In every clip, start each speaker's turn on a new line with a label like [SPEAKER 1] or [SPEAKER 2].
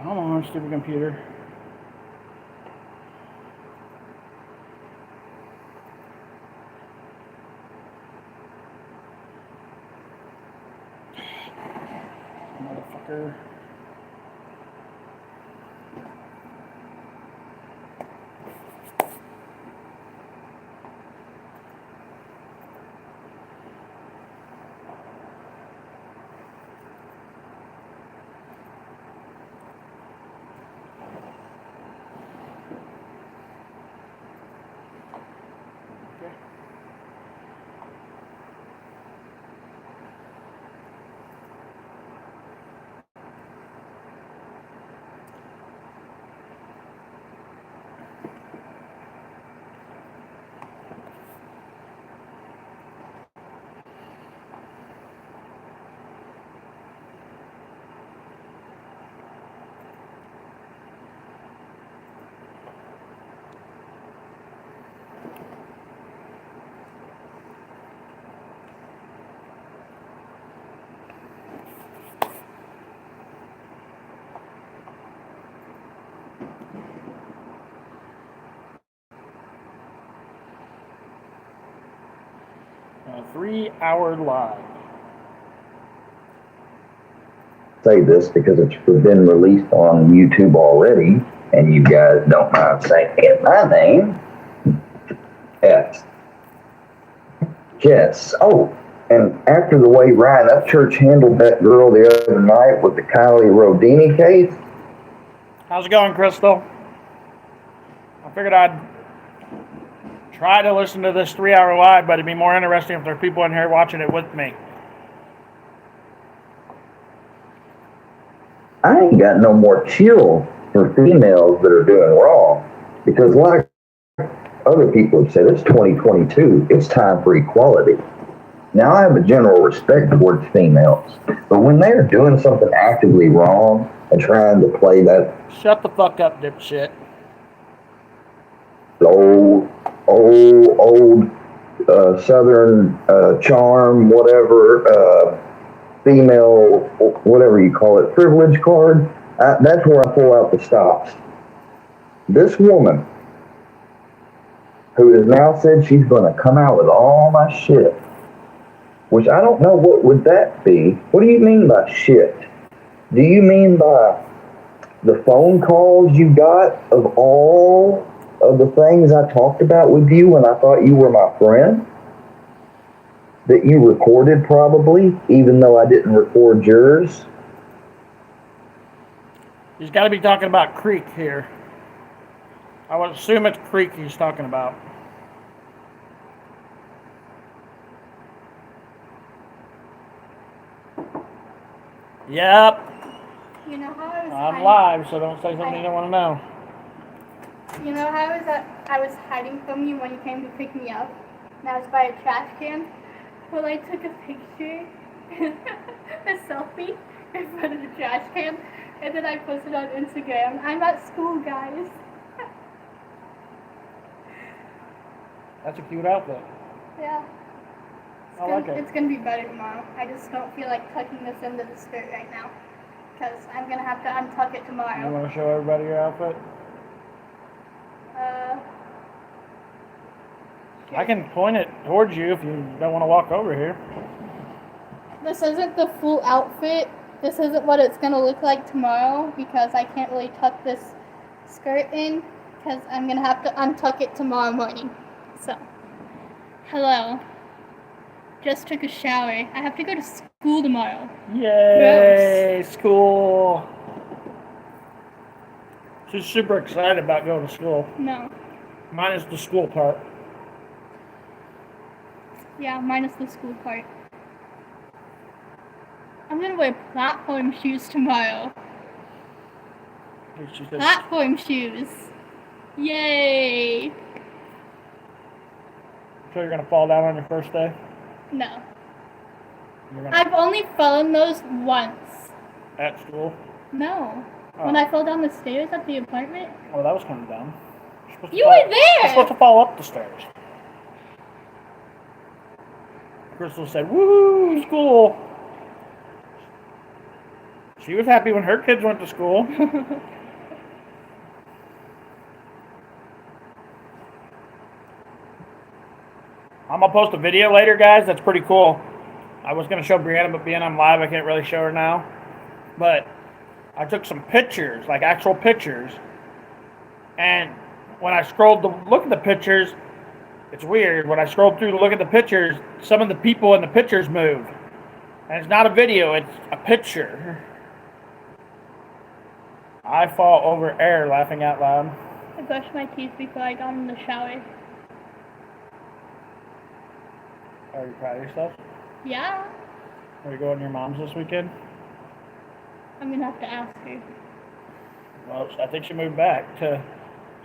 [SPEAKER 1] Come on, stupid computer. Motherfucker. Okay. A 3-hour live.
[SPEAKER 2] Say this because it's been released on YouTube already, and you guys don't mind saying my name. Yes. Yes. Oh, and after the way Ryan Upchurch handled that girl the other night with the Kylie Rodini case.
[SPEAKER 1] How's it going, Crystal? I figured I'd try to listen to this 3-hour live, but it'd be more interesting if there are people in here watching it with me.
[SPEAKER 2] I ain't got no more chill for females that are doing wrong, because like other people have said, it's 2022. It's time for equality. Now, I have a general respect towards females, but when they're doing something actively wrong and trying to play that
[SPEAKER 1] Shut the fuck up, dipshit.
[SPEAKER 2] old Southern charm, whatever, female, whatever you call it, privilege card, that's where I pull out the stops. This woman, who has now said she's going to come out with all my shit, which I don't know what would that be. What do you mean by shit? Do you mean by the phone calls you got of all of the things I talked about with you when I thought you were my friend? That you recorded probably, even though I didn't record yours?
[SPEAKER 1] He's got to be talking about Creek here. I would assume it's Creek he's talking about. Yep.
[SPEAKER 3] You know how I was
[SPEAKER 1] I'm live, so don't say something you don't want to know.
[SPEAKER 3] You know how I was hiding from you when you came to pick me up? And I was by a trash can? Well, I took a picture, a selfie, in front of the trash can, and then I posted on Instagram. I'm at school, guys.
[SPEAKER 1] That's a cute outfit.
[SPEAKER 3] Yeah.
[SPEAKER 1] I like it.
[SPEAKER 3] It's going to be better tomorrow. I just don't feel like tucking this into the skirt right now, because I'm going to have to untuck it tomorrow.
[SPEAKER 1] You want to show everybody your outfit? I can point it towards you if you don't want to walk over here.
[SPEAKER 3] This isn't the full outfit. This isn't what it's going to look like tomorrow, because I can't really tuck this skirt in, because I'm going to have to untuck it tomorrow morning. So, hello. Just took a shower. I have to go to school tomorrow.
[SPEAKER 1] Yay,
[SPEAKER 3] Gross.
[SPEAKER 1] school. She's super excited about going to school.
[SPEAKER 3] No.
[SPEAKER 1] Mine is the school part.
[SPEAKER 3] Yeah, minus the school part. I'm gonna wear platform shoes tomorrow.
[SPEAKER 1] She said,
[SPEAKER 3] Platform shoes. Yay!
[SPEAKER 1] so you're gonna fall down on your first day?
[SPEAKER 3] No.
[SPEAKER 1] You're gonna
[SPEAKER 3] I've only fallen those once.
[SPEAKER 1] at school?
[SPEAKER 3] No.
[SPEAKER 1] Oh.
[SPEAKER 3] When I fell down the stairs at the apartment.
[SPEAKER 1] Well, that was kind of dumb.
[SPEAKER 3] You were there!
[SPEAKER 1] You're supposed to fall up the stairs. Crystal said, "Woo, school." She was happy when her kids went to school. I'm gonna post a video later, guys. That's pretty cool. I was gonna show Brianna, but being on live, I can't really show her now. But I took some pictures, like actual pictures. And when I scrolled to look at the pictures, it's weird. When I scrolled through to look at the pictures, some of the people in the pictures moved. And it's not a video, it's a picture. I fall over air laughing out loud.
[SPEAKER 3] I brushed my teeth before I got in the shower.
[SPEAKER 1] Are you proud of yourself?
[SPEAKER 3] Yeah.
[SPEAKER 1] Are you going to your mom's this weekend?
[SPEAKER 3] I'm gonna have to ask her.
[SPEAKER 1] Well, I think she moved back to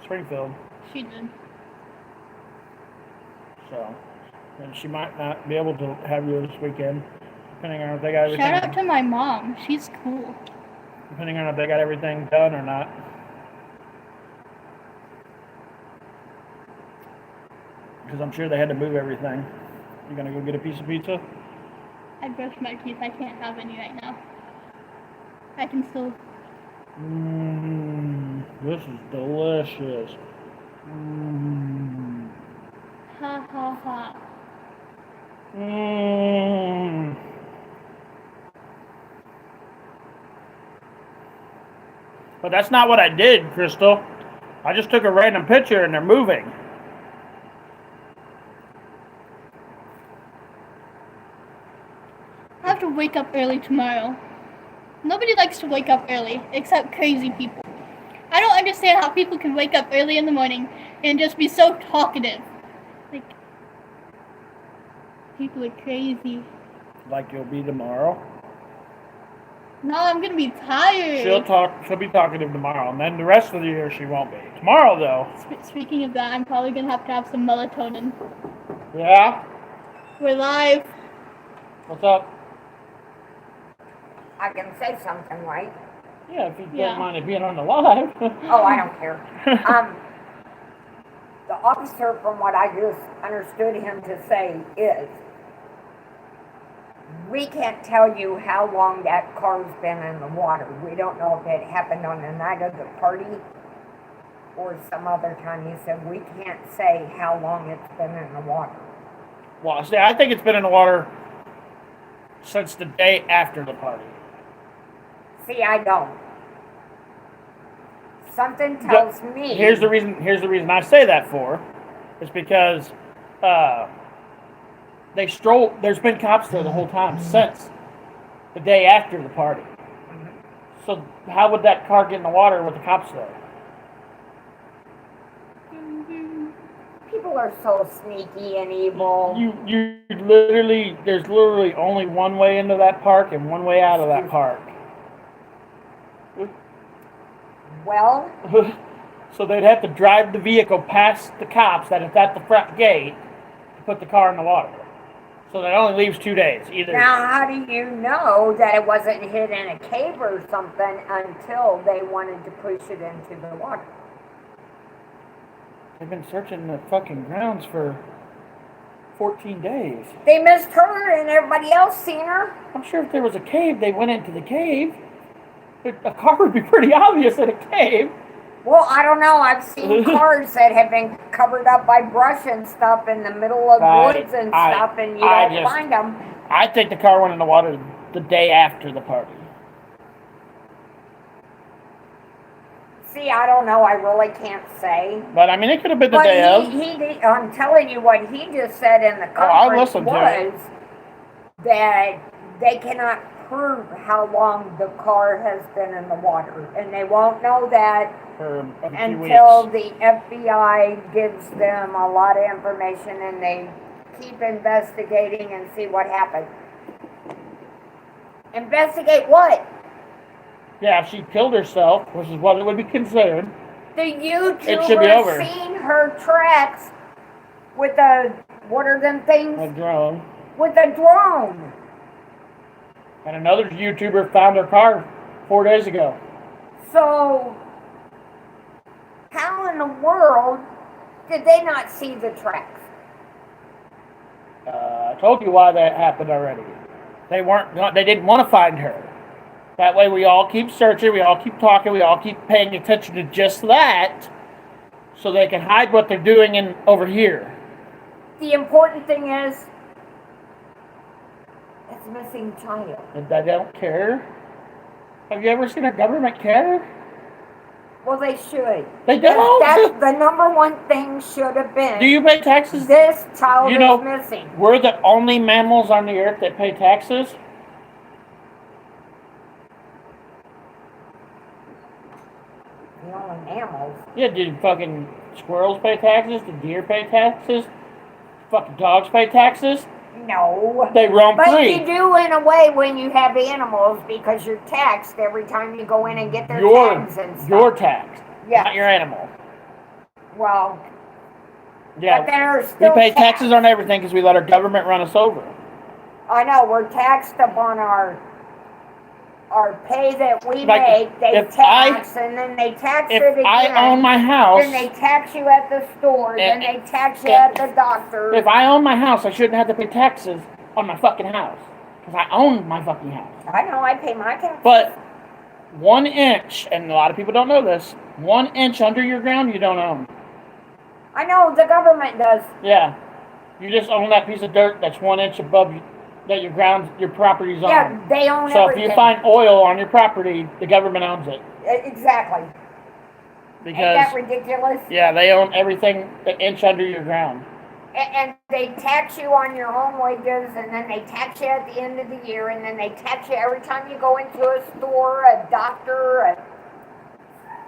[SPEAKER 1] Springfield.
[SPEAKER 3] She did.
[SPEAKER 1] So, and she might not be able to have you this weekend, depending on if they got everything.
[SPEAKER 3] Shout out to my mom. She's cool.
[SPEAKER 1] Depending on if they got everything done or not. Because I'm sure they had to move everything. You gonna go get a piece of pizza?
[SPEAKER 3] I brushed my teeth. I can't have any right now. I can still.
[SPEAKER 1] This is delicious.
[SPEAKER 3] Ha ha ha.
[SPEAKER 1] But that's not what I did, Crystal. I just took a random picture and they're moving.
[SPEAKER 3] I have to wake up early tomorrow. Nobody likes to wake up early, except crazy people. I don't understand how people can wake up early in the morning and just be so talkative. Like, people are crazy.
[SPEAKER 1] Like you'll be tomorrow.
[SPEAKER 3] No, I'm gonna be tired.
[SPEAKER 1] She'll be talkative tomorrow, and then the rest of the year she won't be. Tomorrow, though.
[SPEAKER 3] Speaking of that, I'm probably gonna have some melatonin.
[SPEAKER 1] Yeah?
[SPEAKER 3] We're live.
[SPEAKER 1] What's up?
[SPEAKER 4] I can say something, right?
[SPEAKER 1] Yeah, if you
[SPEAKER 3] Yeah.
[SPEAKER 1] don't mind it being on the live.
[SPEAKER 4] Oh, I don't care. The officer, from what I just understood him to say, is we can't tell you how long that car's been in the water. We don't know if it happened on the night of the party or some other time. He said we can't say how long it's been in the water.
[SPEAKER 1] Well, see, I think it's been in the water since the day after the party.
[SPEAKER 4] See, I don't. Something tells me.
[SPEAKER 1] Here's the reason I say that for, is because there's been cops there the whole time since the day after the party. So how would that car get in the water with the cops there?
[SPEAKER 4] People are so sneaky and evil.
[SPEAKER 1] There's literally only one way into that park and one way out of that park.
[SPEAKER 4] Well,
[SPEAKER 1] So they'd have to drive the vehicle past the cops that is at the front gate to put the car in the water. So that only leaves 2 days. Either.
[SPEAKER 4] now how do you know that it wasn't hid in a cave or something until they wanted to push it into the water?
[SPEAKER 1] They've been searching the fucking grounds for 14 days.
[SPEAKER 4] They missed her and everybody else seen her.
[SPEAKER 1] I'm sure if there was a cave, they went into the cave. A car would be pretty obvious in a cave.
[SPEAKER 4] Well, I don't know. I've seen cars that have been covered up by brush and stuff in the middle of woods and stuff, and you don't find them.
[SPEAKER 1] I think the car went in the water the day after the party.
[SPEAKER 4] See, I don't know. I really can't say.
[SPEAKER 1] But I mean, it could have been the day of.
[SPEAKER 4] I'm telling you what he just said in the conference was that they cannot prove how long the car has been in the water, and they won't know that until the FBI gives them a lot of information and they keep investigating and see what happened. Investigate what?
[SPEAKER 1] Yeah, if she killed herself, which is what it would be considered.
[SPEAKER 4] The
[SPEAKER 1] It should be over.
[SPEAKER 4] YouTuber seen her tracks with a, what are them things?
[SPEAKER 1] A drone.
[SPEAKER 4] With a drone.
[SPEAKER 1] And another YouTuber found her car 4 days ago.
[SPEAKER 4] So, how in the world did they not see the tracks?
[SPEAKER 1] I told you why that happened already. They didn't want to find her. That way we all keep searching, we all keep talking, we all keep paying attention to just that, so they can hide what they're doing over here.
[SPEAKER 4] The important thing is, it's a missing child.
[SPEAKER 1] And they don't care. Have you ever seen a government care?
[SPEAKER 4] Well, they should.
[SPEAKER 1] They don't.
[SPEAKER 4] That's the number one thing should have been.
[SPEAKER 1] Do you pay taxes?
[SPEAKER 4] This child
[SPEAKER 1] You know,
[SPEAKER 4] is missing.
[SPEAKER 1] We're the only mammals on the earth that pay taxes.
[SPEAKER 4] The only mammals.
[SPEAKER 1] Yeah, did fucking squirrels pay taxes? Did deer pay taxes? Fucking dogs pay taxes?
[SPEAKER 4] No.
[SPEAKER 1] They roam
[SPEAKER 4] But
[SPEAKER 1] free.
[SPEAKER 4] you do in a way when you have animals because you're taxed every time you go in and get their tags and stuff.
[SPEAKER 1] You're taxed,
[SPEAKER 4] Yeah.
[SPEAKER 1] not your animal.
[SPEAKER 4] Well,
[SPEAKER 1] Yeah,
[SPEAKER 4] but they're
[SPEAKER 1] we
[SPEAKER 4] still
[SPEAKER 1] pay
[SPEAKER 4] taxed.
[SPEAKER 1] taxes on everything because we let our government run us over.
[SPEAKER 4] I know, we're taxed upon our pay that we
[SPEAKER 1] Like,
[SPEAKER 4] make. They
[SPEAKER 1] if
[SPEAKER 4] tax and then they tax it
[SPEAKER 1] If
[SPEAKER 4] again.
[SPEAKER 1] I own my house,
[SPEAKER 4] Then they tax you at the store. Then they tax you
[SPEAKER 1] if-
[SPEAKER 4] at the doctor.
[SPEAKER 1] if I own my house, I shouldn't have to pay taxes on my fucking house because I own my fucking house.
[SPEAKER 4] I know, I pay my taxes.
[SPEAKER 1] But 1 inch, and a lot of people don't know this, 1 inch under your ground you don't own.
[SPEAKER 4] I know, the government does.
[SPEAKER 1] Yeah, you just own that piece of dirt that's 1 inch above you, that your property's on.
[SPEAKER 4] Yeah, they own
[SPEAKER 1] So
[SPEAKER 4] everything.
[SPEAKER 1] if you find oil on your property, the government owns it.
[SPEAKER 4] Exactly.
[SPEAKER 1] Because,
[SPEAKER 4] Ain't that ridiculous?
[SPEAKER 1] yeah, they own everything an inch under your ground.
[SPEAKER 4] And they tax you on your home wages, and then they tax you at the end of the year, and then they tax you every time you go into a store, a doctor,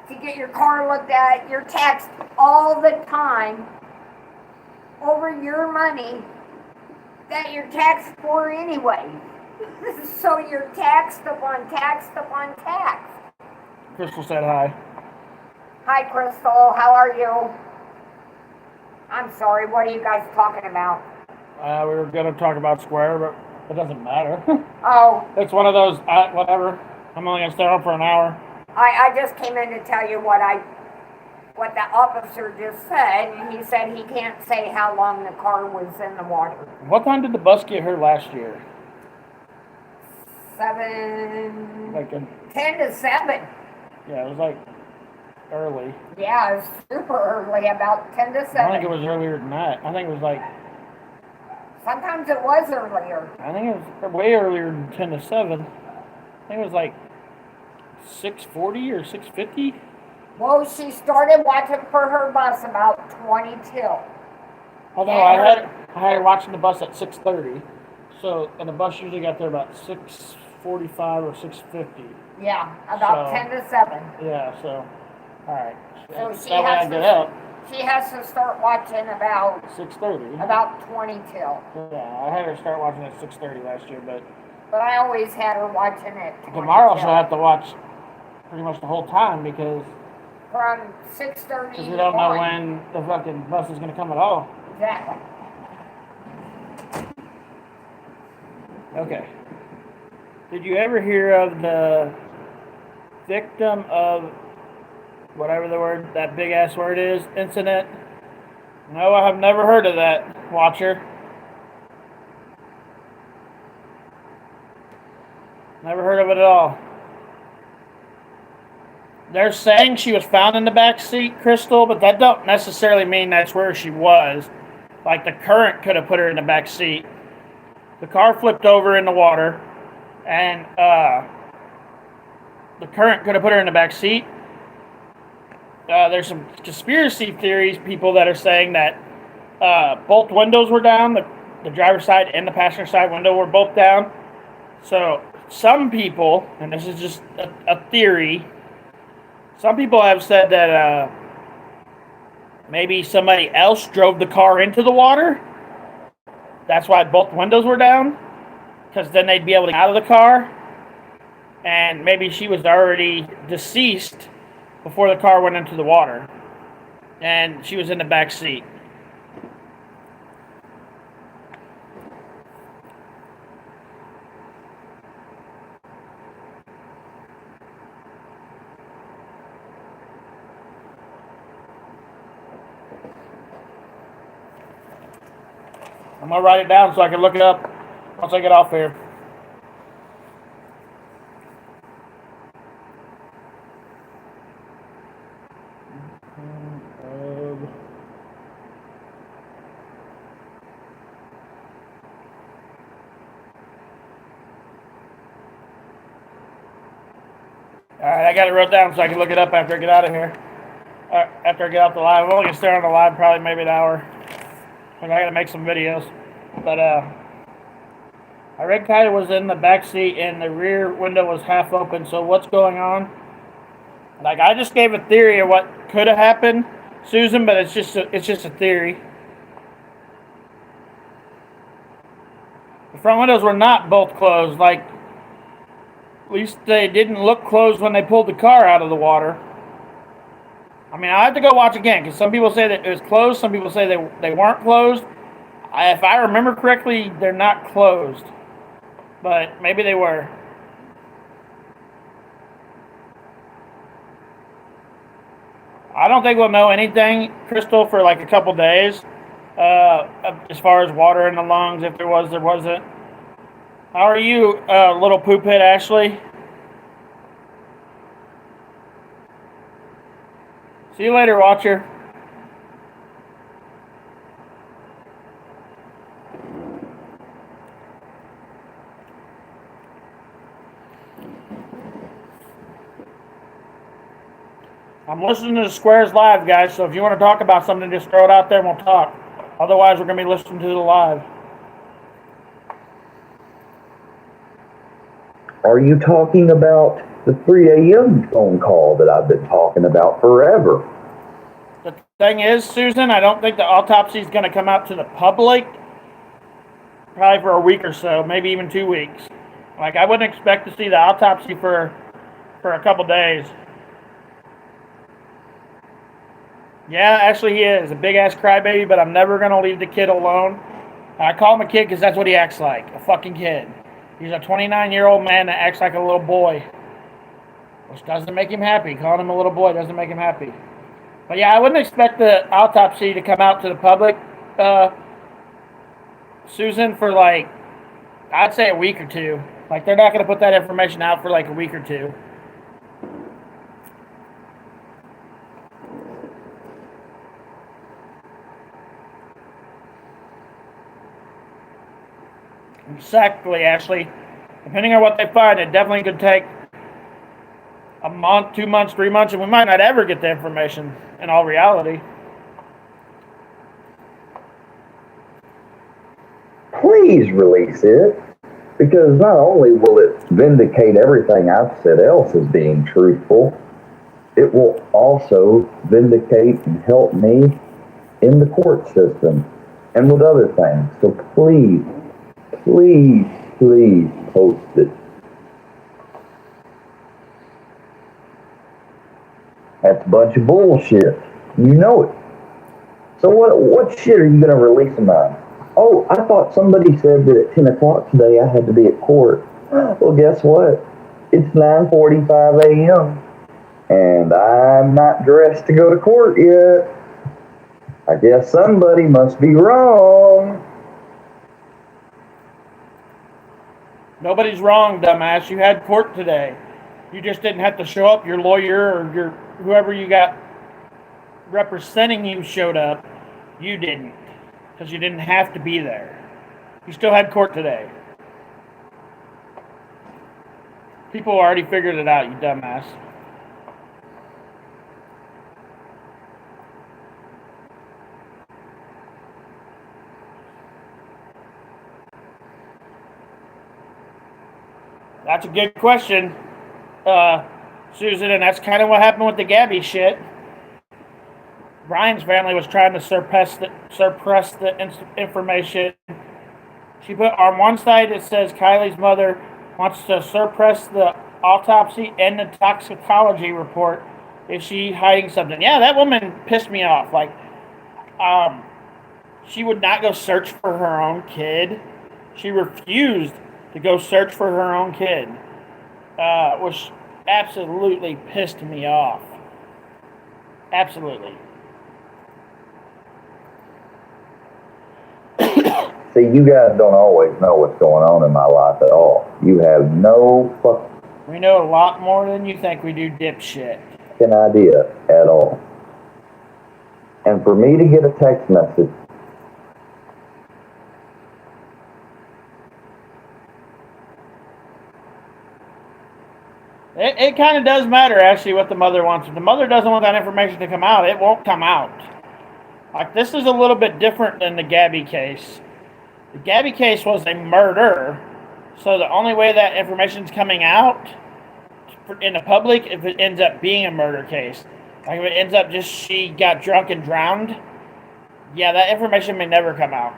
[SPEAKER 4] to get your car looked at. You're taxed all the time over your money that you're taxed for anyway. So you're taxed upon taxed upon tax.
[SPEAKER 1] Crystal said hi.
[SPEAKER 4] Hi, Crystal. How are you? I'm sorry. What are you guys talking about?
[SPEAKER 1] We were going to talk about Square, but it doesn't matter.
[SPEAKER 4] Oh,
[SPEAKER 1] It's one of those, whatever. I'm only going to stay on for an hour.
[SPEAKER 4] I just came in to tell you what the officer just said. And he said he can't say how long the car was in the water.
[SPEAKER 1] What time did the bus get her last year?
[SPEAKER 4] 10 to 7.
[SPEAKER 1] Yeah, it was like early.
[SPEAKER 4] Yeah, it was super early, about 10 to 7.
[SPEAKER 1] I think it was earlier than that. I think it was like,
[SPEAKER 4] Sometimes it was earlier.
[SPEAKER 1] I think it was way earlier than 10 to 7. I think it was like 6:40 or 6:50.
[SPEAKER 4] Well, she started watching for her bus about 20 till.
[SPEAKER 1] Although I had her watching the bus at 6:30. So, and the bus usually got there about 6:45 or 6:50.
[SPEAKER 4] Yeah, about
[SPEAKER 1] So-
[SPEAKER 4] 10 to 7.
[SPEAKER 1] Yeah, so, alright.
[SPEAKER 4] So she
[SPEAKER 1] That way I
[SPEAKER 4] has
[SPEAKER 1] get
[SPEAKER 4] to-
[SPEAKER 1] up
[SPEAKER 4] She has to start watching about
[SPEAKER 1] 6:30.
[SPEAKER 4] 20 till.
[SPEAKER 1] Yeah, I had her start watching at 6:30 last year, but
[SPEAKER 4] But I always had her watching it 20
[SPEAKER 1] tomorrow
[SPEAKER 4] till.
[SPEAKER 1] she'll have to watch pretty much the whole time because
[SPEAKER 4] From 6:30
[SPEAKER 1] we don't know
[SPEAKER 4] on.
[SPEAKER 1] when the fucking bus is going to come at all.
[SPEAKER 4] Exactly.
[SPEAKER 1] Okay. Did you ever hear of the victim of whatever that big ass word is, incident? No, I have never heard of that, watcher. Never heard of it at all. They're saying she was found in the back seat, Crystal, but that don't necessarily mean that's where she was. Like the current could have put her in the back seat. The car flipped over in the water, and the current could have put her in the back seat. There's some conspiracy theories, people that are saying that both windows were down. The driver's side and the passenger side window were both down. So some people, and this is just a theory, some people have said that maybe somebody else drove the car into the water that's why both windows were down, because then they'd be able to get out of the car, and maybe she was already deceased before the car went into the water, and she was in the back seat. I'm going to write it down so I can look it up once I get off here. Alright, I got it wrote down so I can look it up after I get out of here. After I get off the live. I'm only going to stay on the live probably maybe an hour. I got to make some videos. But, I read Kylie was in the back seat and the rear window was half open. So what's going on? Like, I just gave a theory of what could have happened, Susan, but it's just a theory. The front windows were not both closed. Like, at least they didn't look closed when they pulled the car out of the water. I mean, I have to go watch again because some people say that it was closed. Some people say they weren't closed. If I remember correctly, they're not closed. But maybe they were. I don't think we'll know anything, Crystal, for like a couple days. As far as water in the lungs, if there was, there wasn't. How are you, little poop head Ashley? See you later, Watcher. I'm listening to the Squares Live, guys, so if you want to talk about something, just throw it out there and we'll talk. Otherwise, we're going to be listening to the live.
[SPEAKER 2] Are you talking about the 3 a.m. phone call that I've been talking about forever?
[SPEAKER 1] The thing is, Susan, I don't think the autopsy is going to come out to the public probably for a week or so, maybe even 2 weeks. Like, I wouldn't expect to see the autopsy for a couple days. Yeah, actually he is a big-ass crybaby, but I'm never going to leave the kid alone. I call him a kid because that's what he acts like, a fucking kid. He's a 29-year-old man that acts like a little boy, which doesn't make him happy. Calling him a little boy doesn't make him happy. But yeah, I wouldn't expect the autopsy to come out to the public, Susan, for like, I'd say a week or two. Like, they're not going to put that information out for like a week or two. Exactly, Ashley. Depending on what they find, it definitely could take a month, 2 months, 3 months, and we might not ever get the information in all reality.
[SPEAKER 2] Please release it, because not only will it vindicate everything I've said else as being truthful, it will also vindicate and help me in the court system and with other things. So please, please, please post it. That's a bunch of bullshit. You know it. So what shit are you going to release them on? Oh, I thought somebody said that at 10 o'clock today I had to be at court. Well, guess what? It's 9:45 a.m. and I'm not dressed to go to court yet. I guess somebody must be wrong.
[SPEAKER 1] Nobody's wrong, dumbass. You had court today. You just didn't have to show up. Your lawyer or your whoever you got representing you showed up. You didn't, because you didn't have to be there. You still had court today. People already figured it out, you dumbass. That's a good question, Susan, and that's kind of what happened with the Gabby shit. Brian's family was trying to suppress the information She put on one side it says Kylie's mother wants to suppress the autopsy and the toxicology report. Is she hiding something? Yeah, that woman pissed me off. Like, she would not go search for her own kid. She refused to go search for her own kid, which absolutely pissed me off. Absolutely.
[SPEAKER 2] See, you guys don't always know what's going on in my life at all. You have no
[SPEAKER 1] We know a lot more than you think we do, dipshit.
[SPEAKER 2] fucking idea at all. And for me to get a text message,
[SPEAKER 1] It kind of does matter, actually, what the mother wants. If the mother doesn't want that information to come out, it won't come out. Like, this is a little bit different than the Gabby case. The Gabby case was a murder, so the only way that information's coming out in the public if it ends up being a murder case. Like, if it ends up just she got drunk and drowned, yeah, that information may never come out.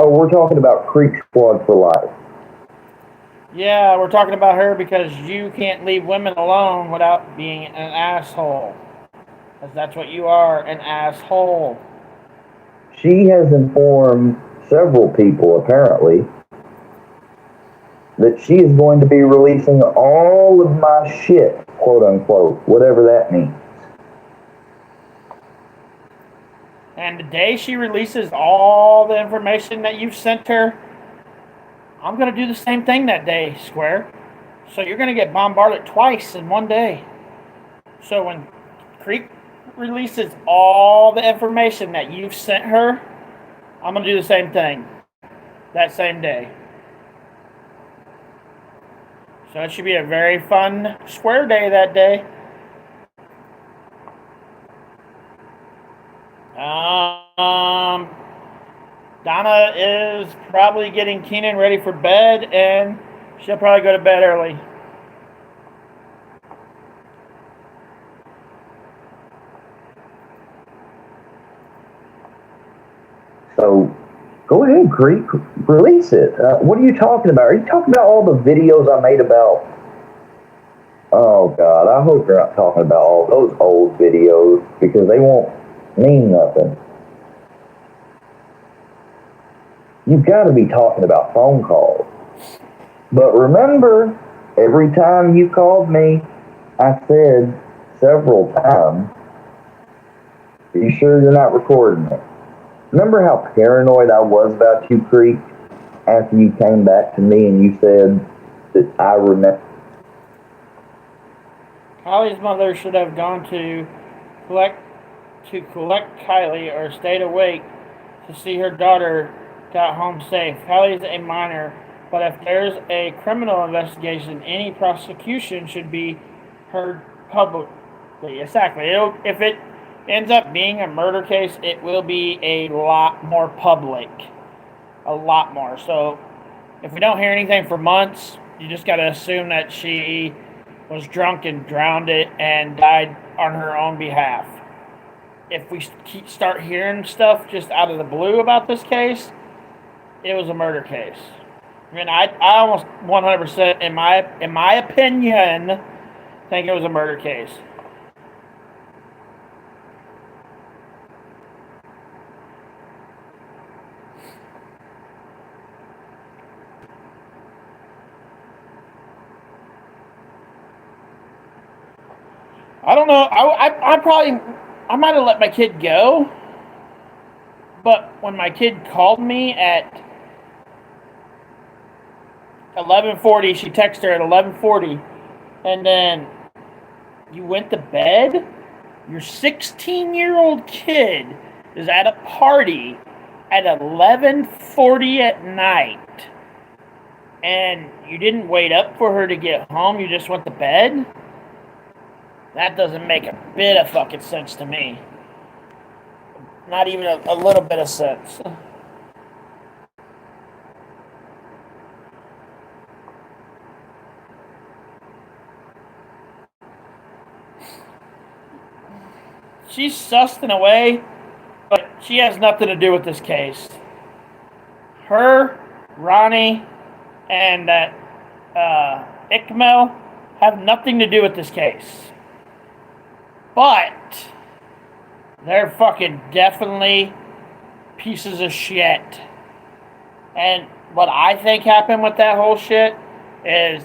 [SPEAKER 2] oh, we're talking about Creek Squad for life.
[SPEAKER 1] Yeah, we're talking about her because you can't leave women alone without being an asshole. Because that's what you are, an asshole.
[SPEAKER 2] She has informed several people, apparently, that she is going to be releasing all of my shit, quote unquote, whatever that means.
[SPEAKER 1] And the day she releases all the information that you've sent her, I'm going to do the same thing that day, Square. So you're going to get bombarded twice in one day. So when Creek releases all the information that you've sent her, I'm going to do the same thing that same day. So it should be a very fun Square day that day. Donna is probably getting Keenan ready for bed, and she'll probably go to bed early.
[SPEAKER 2] So go ahead, Creek, release it. What are you talking about? Are you talking about all the videos I made about? Oh God, I hope you're not talking about all those old videos because they won't mean nothing. You've got to be talking about phone calls. But remember, every time you called me, I said several times, are you sure you're not recording it? Remember how paranoid I was about you, Creek, after you came back to me and you said that I remember?
[SPEAKER 1] Kylie's mother should have gone to collect Kylie or stayed awake to see her daughter got home safe. Kylie's a minor, but if there's a criminal investigation, any prosecution should be heard publicly. Exactly. If it ends up being a murder case, it will be a lot more public. A lot more. So if we don't hear anything for months, you just got to assume that she was drunk and drowned it and died on her own behalf. If we start hearing stuff just out of the blue about this case, it was a murder case. I mean, I almost 100%, in my opinion, think it was a murder case. I don't know. I might have let my kid go. But when my kid called me at 11:40, she texted her at 11:40, and then you went to bed? Your 16-year-old kid is at a party at 11:40 at night, and you didn't wait up for her to get home, you just went to bed? That doesn't make a bit of fucking sense to me. Not even a little bit of sense. she's sussed in a way, but she has nothing to do with this case. Her, Ronnie, and that Ikmel have nothing to do with this case. But they're fucking definitely pieces of shit. And what I think happened with that whole shit is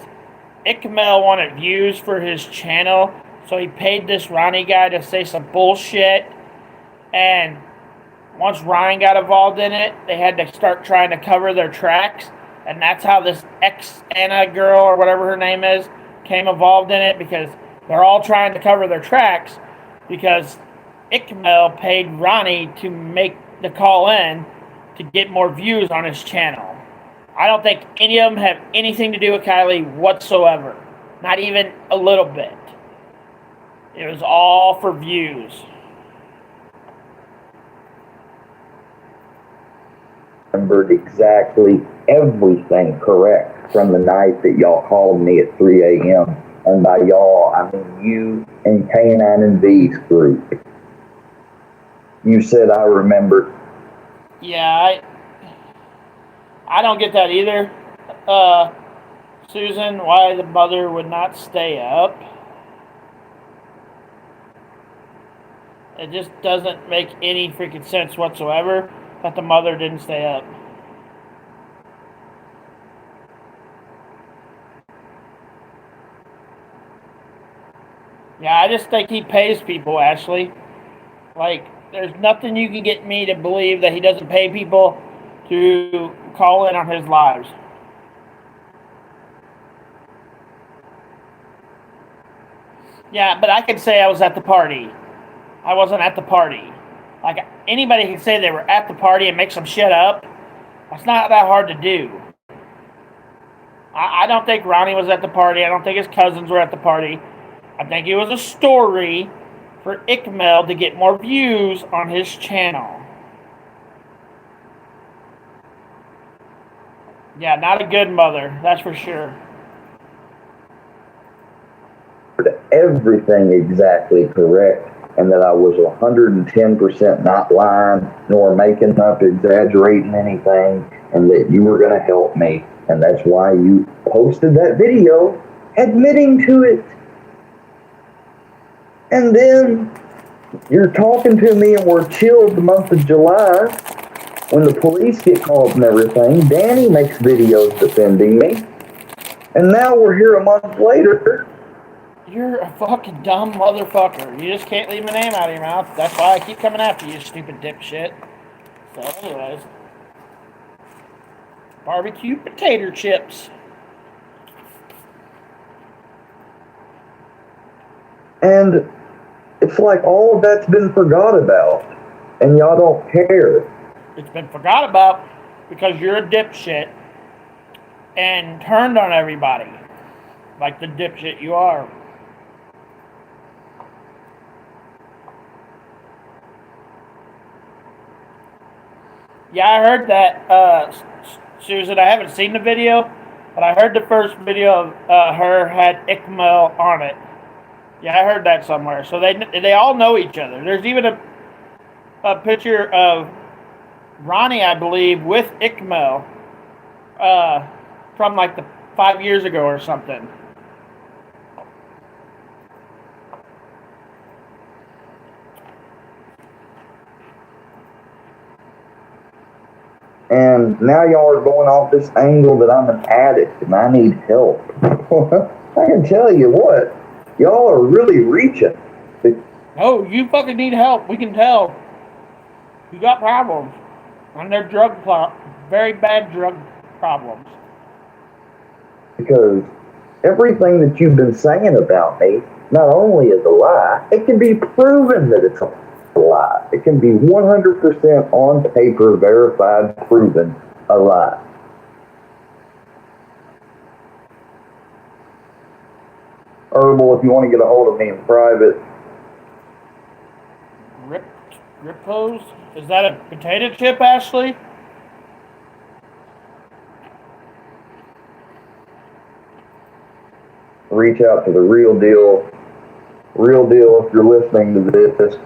[SPEAKER 1] Ikmel wanted views for his channel, so he paid this Ronnie guy to say some bullshit. And once Ryan got involved in it, they had to start trying to cover their tracks. And that's how this ex-Anna girl, or whatever her name is, came involved in it, because they're all trying to cover their tracks because Ikmel paid Ronnie to make the call in to get more views on his channel. I don't think any of them have anything to do with Kylie whatsoever. Not even a little bit. It was all for views.
[SPEAKER 2] Remembered exactly everything correct from the night that y'all called me at 3 a.m. And by y'all, I mean you and K9 and V's group. You said I remembered.
[SPEAKER 1] Yeah, I don't get that either. Susan, why the mother would not stay up. It just doesn't make any freaking sense whatsoever that the mother didn't stay up. Yeah, I just think he pays people, Ashley. Like, there's nothing you can get me to believe that he doesn't pay people to call in on his lives. Yeah, but I can say I was at the party. I wasn't at the party. Like, anybody can say they were at the party and make some shit up. That's not that hard to do. I don't think Ronnie was at the party. I don't think his cousins were at the party. I think it was a story for Ikmel to get more views on his channel. Yeah, not a good mother, that's for sure.
[SPEAKER 2] Everything exactly correct, and that I was 110% not lying nor making up, exaggerating anything, and that you were going to help me, and that's why you posted that video admitting to it. And then you're talking to me and we're chilled the month of July when the police get called and everything. Danny makes videos defending me, and now we're here a month later.
[SPEAKER 1] You're a fucking dumb motherfucker. You just can't leave my name out of your mouth. That's why I keep coming after you, stupid dipshit. So anyways. Barbecue potato chips.
[SPEAKER 2] And it's like all of that's been forgot about, and y'all don't care.
[SPEAKER 1] It's been forgot about because you're a dipshit and turned on everybody like the dipshit you are. Yeah, I heard that, Susan. I haven't seen the video, but I heard the first video of her had Ikmel on it. Yeah, I heard that somewhere. So they all know each other. There's even a picture of Ronnie, I believe, with Ikmel from like 5 years ago or something.
[SPEAKER 2] And now y'all are going off this angle that I'm an addict and I need help. I can tell you what, y'all are really reaching.
[SPEAKER 1] Oh, you fucking need help. We can tell. You got problems. And they're very bad drug problems.
[SPEAKER 2] Because everything that you've been saying about me, not only is a lie, it can be proven that it's a lie. It can be 100% on paper, verified, proven a lie. Herbal, if you want to get a hold of me in private.
[SPEAKER 1] Rippos? Is that a potato chip, Ashley?
[SPEAKER 2] Reach out to the real deal. Real deal if you're listening to this.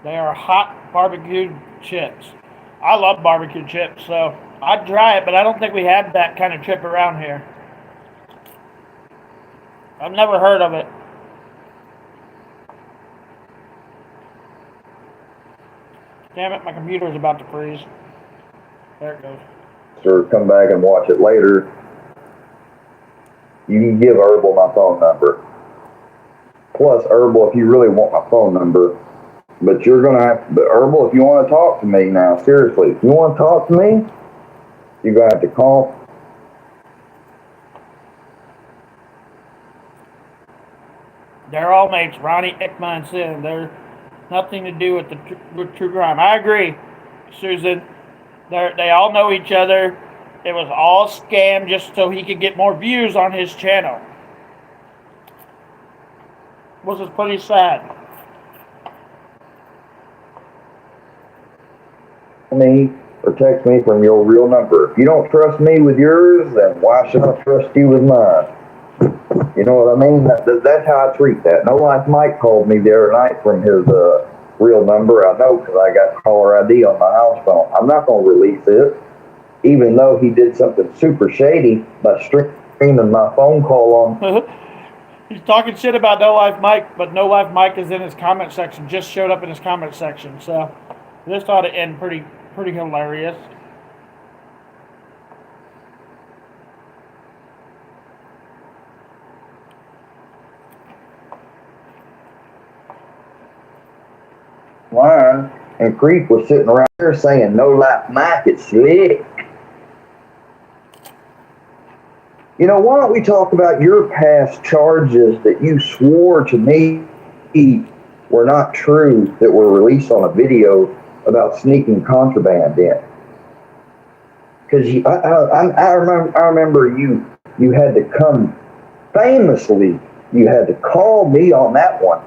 [SPEAKER 1] They are hot barbecued chips. I love barbecue chips, so I'd try it, but I don't think we have that kind of chip around here. I've never heard of it. Damn it, my computer's about to freeze. There it goes.
[SPEAKER 2] Or come back and watch it later. You can give Herbal my phone number. Plus, Herbal, if you really want my phone number, but you're gonna have. But Herbal, if you want to talk to me now, seriously, if you want to talk to me, you're gonna have to call.
[SPEAKER 1] They're all mates, Ronnie, Ickma, and Sid. They're nothing to do with with true crime. I agree, Susan. They all know each other. It was all scam just so he could get more views on his channel. Which is pretty sad.
[SPEAKER 2] Me or text me from your real number. If you don't trust me with yours, then why should I trust you with mine? You know what I mean? That's how I treat that. No Life Mike called me the other night from his real number. I know because I got caller ID on my house phone. I'm not going to release it, even though he did something super shady by streaming my phone call on.
[SPEAKER 1] He's talking shit about No Life Mike, but No Life Mike is in his comment section. Just showed up in his comment section, so this ought to end pretty hilarious.
[SPEAKER 2] Line and Creek was sitting around there saying, "No Life Mike, it's slick." You know, why don't we talk about your past charges that you swore to me were not true, that were released on a video about sneaking contraband in? Because I remember you had to come, famously, you had to call me on that one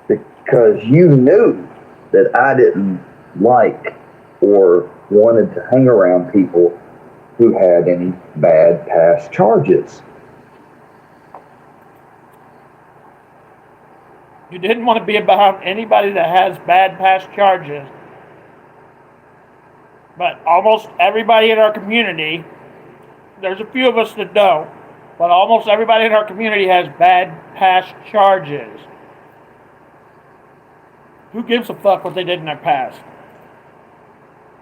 [SPEAKER 2] because you knew that I didn't like or wanted to hang around people who had any bad past charges.
[SPEAKER 1] You didn't want to be about anybody that has bad past charges. But almost everybody in our community, there's a few of us that don't, but almost everybody in our community has bad past charges. Who gives a fuck what they did in their past?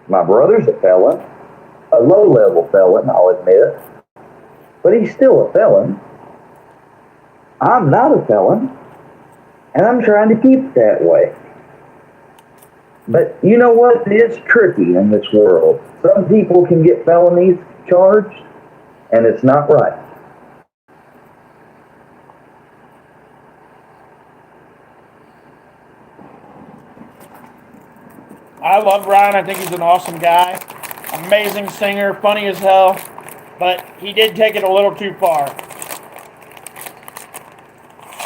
[SPEAKER 2] My brother's a felon, a low-level felon, I'll admit, but he's still a felon. I'm not a felon, and I'm trying to keep it that way. But you know what? It's tricky in this world. Some people can get felonies charged, and it's not right.
[SPEAKER 1] I love Ryan. I think he's an awesome guy. Amazing singer, funny as hell. But he did take it a little too far.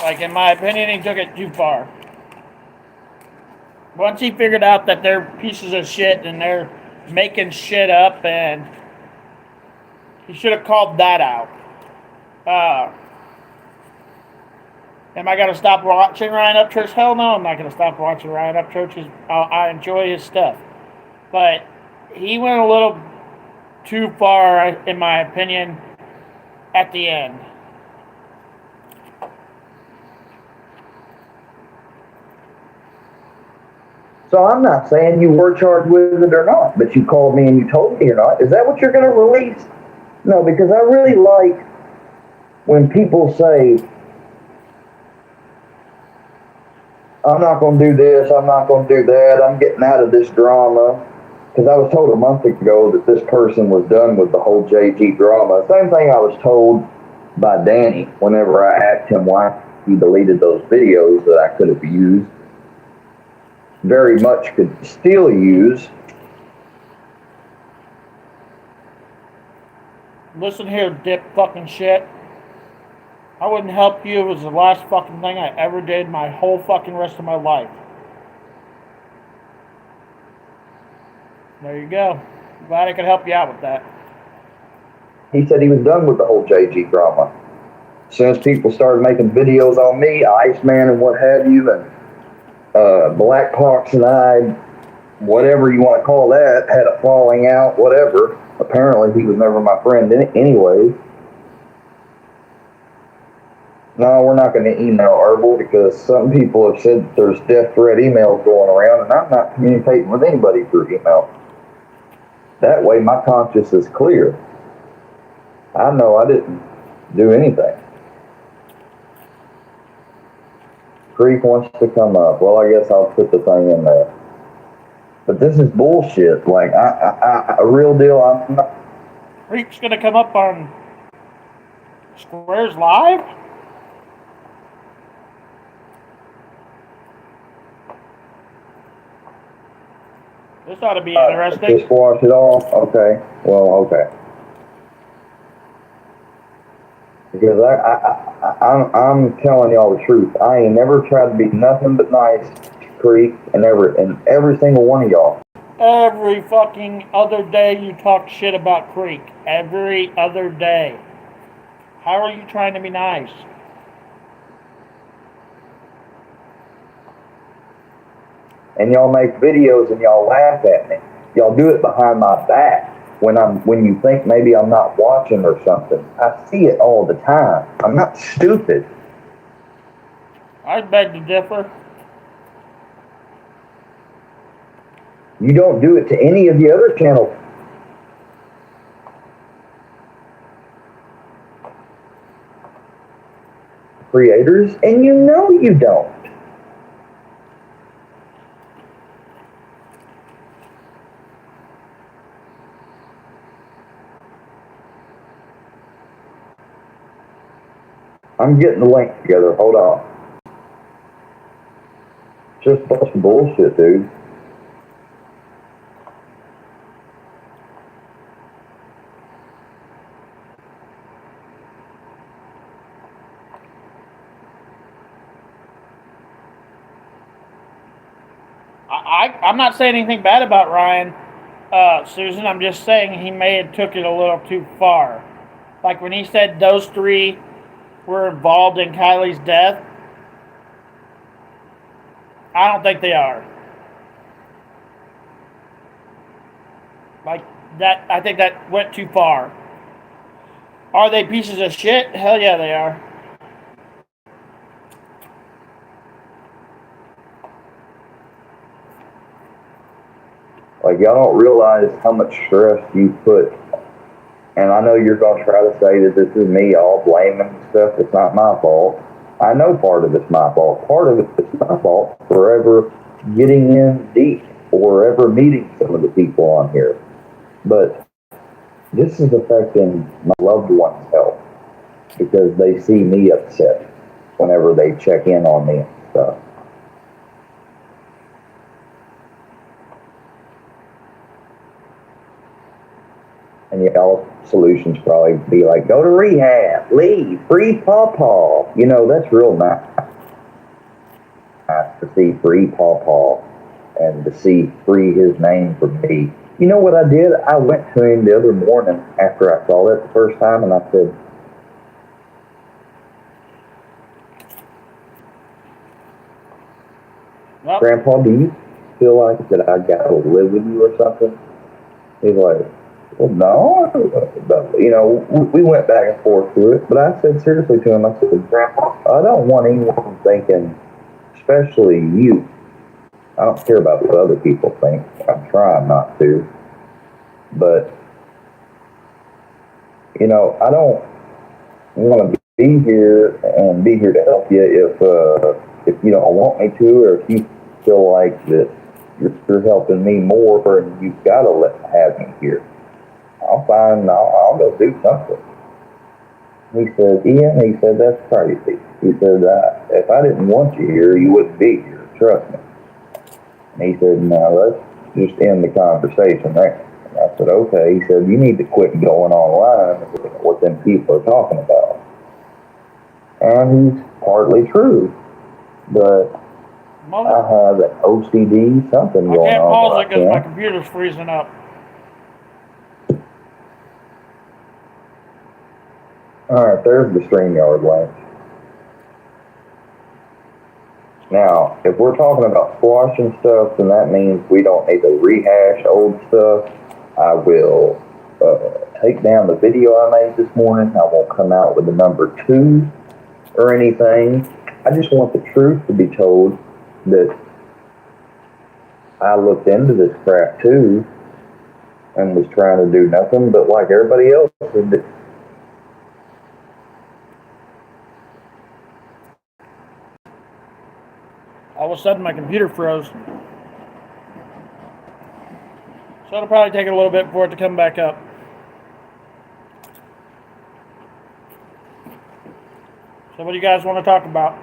[SPEAKER 1] Like, in my opinion, he took it too far. Once he figured out that they're pieces of shit and they're making shit up, and he should have called that out. Am I going to stop watching Ryan Upchurch? Hell no, I'm not going to stop watching Ryan Upchurch. I enjoy his stuff. But he went a little too far, in my opinion, at the end.
[SPEAKER 2] So I'm not saying you were charged with it or not, but you called me and you told me or not. Is that what you're going to release? No, because I really like when people say, I'm not going to do this, I'm not going to do that, I'm getting out of this drama. Because I was told a month ago that this person was done with the whole JG drama. Same thing I was told by Danny whenever I asked him why he deleted those videos that I could have used. Very much could still use.
[SPEAKER 1] Listen here, dip fucking shit. I wouldn't help you. It was the last fucking thing I ever did my whole fucking rest of my life. There you go. Glad I could help you out with that.
[SPEAKER 2] He said he was done with the whole JG drama. As soon as people started making videos on me, Iceman and what have you, and Black Hawks and I, whatever you want to call that, had a falling out, whatever. Apparently, he was never my friend anyway. No, we're not going to email Herbal because some people have said there's death threat emails going around, and I'm not communicating with anybody through email. That way, my conscience is clear. I know I didn't do anything. Creek wants to come up. Well, I guess I'll put the thing in there. But this is bullshit. Like, a real deal. I'm not.
[SPEAKER 1] Creek's gonna come up on Squares Live? This ought to be interesting.
[SPEAKER 2] Just watch it all? Okay. Well, okay. Because I'm telling y'all the truth. I ain't never tried to be nothing but nice to Creek and every single one of y'all.
[SPEAKER 1] Every fucking other day you talk shit about Creek. Every other day. How are you trying to be nice?
[SPEAKER 2] And y'all make videos and y'all laugh at me. Y'all do it behind my back when you think maybe I'm not watching or something. I see it all the time. I'm not stupid.
[SPEAKER 1] I beg to differ.
[SPEAKER 2] You don't do it to any of the other channel creators, and you know you don't. I'm getting the link together. Hold on. Just a bunch of bullshit, dude.
[SPEAKER 1] I'm not saying anything bad about Ryan, Susan. I'm just saying he may have took it a little too far. Like when he said those three were involved in Kylie's death, I don't think they are. Like that, I think that went too far. Are they pieces of shit? Hell yeah, they are.
[SPEAKER 2] Like, y'all don't realize how much stress you put. And I know you're going to try to say that this is me all blaming stuff. It's not my fault. I know part of it's my fault. Part of it's my fault for ever getting in deep or ever meeting some of the people on here. But this is affecting my loved ones' health because they see me upset whenever they check in on me and stuff. And y'all's solutions probably be like, go to rehab, leave, free pawpaw. You know, that's real nice to see free pawpaw and to see free his name from me. You know what I did? I went to him the other morning after I saw that the first time and I said,
[SPEAKER 1] Well,
[SPEAKER 2] Grandpa, do you feel like that I got to live with you or something? He's like, well, no. But, you know, we went back and forth through it. But I said seriously to him, I said, Grandpa, I don't want anyone thinking, especially you. I don't care about what other people think. I'm trying not to. But, you know, I don't want to be here and be here to help you if you don't want me to, or if you feel like that you're helping me more and you've got to have me here. I'll go do something. He said, Ian, he said, that's crazy. He said, if I didn't want you here, you wouldn't be here. Trust me. And he said, now let's just end the conversation there. And I said, okay. He said, you need to quit going online and looking at what them people are talking about. And he's partly true. But I have an OCD something going on.
[SPEAKER 1] I can't pause it because my computer's freezing up. All
[SPEAKER 2] right, there's the StreamYard link. Now, if we're talking about squashing stuff, then that means we don't need to rehash old stuff. I will take down the video I made this morning. I won't come out with the number 2 or anything. I just want the truth to be told that I looked into this crap too and was trying to do nothing but like everybody else did.
[SPEAKER 1] All of a sudden, my computer froze. So it'll probably take a little bit for it to come back up. So what do you guys want to talk about?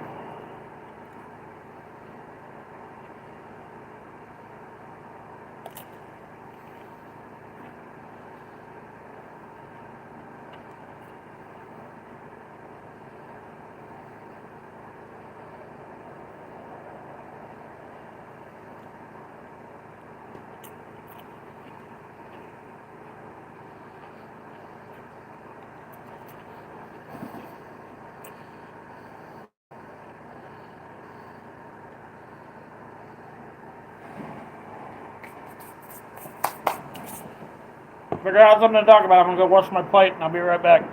[SPEAKER 1] Figure out something to talk about. I'm gonna go wash my plate and I'll be right back.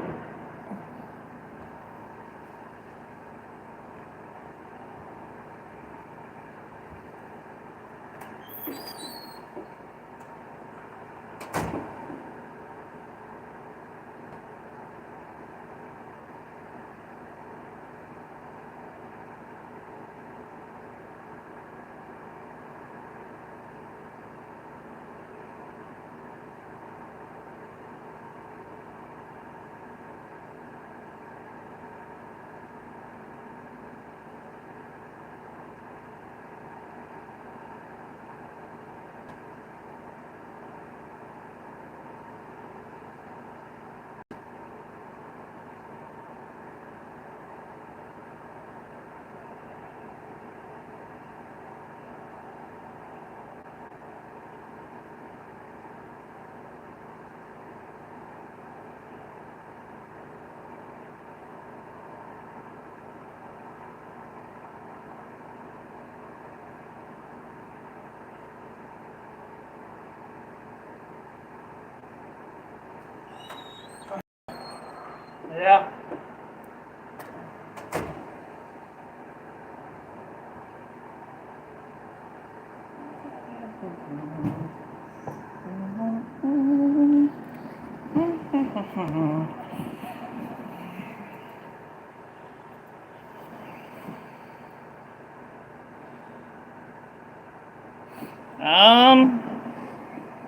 [SPEAKER 1] Yeah.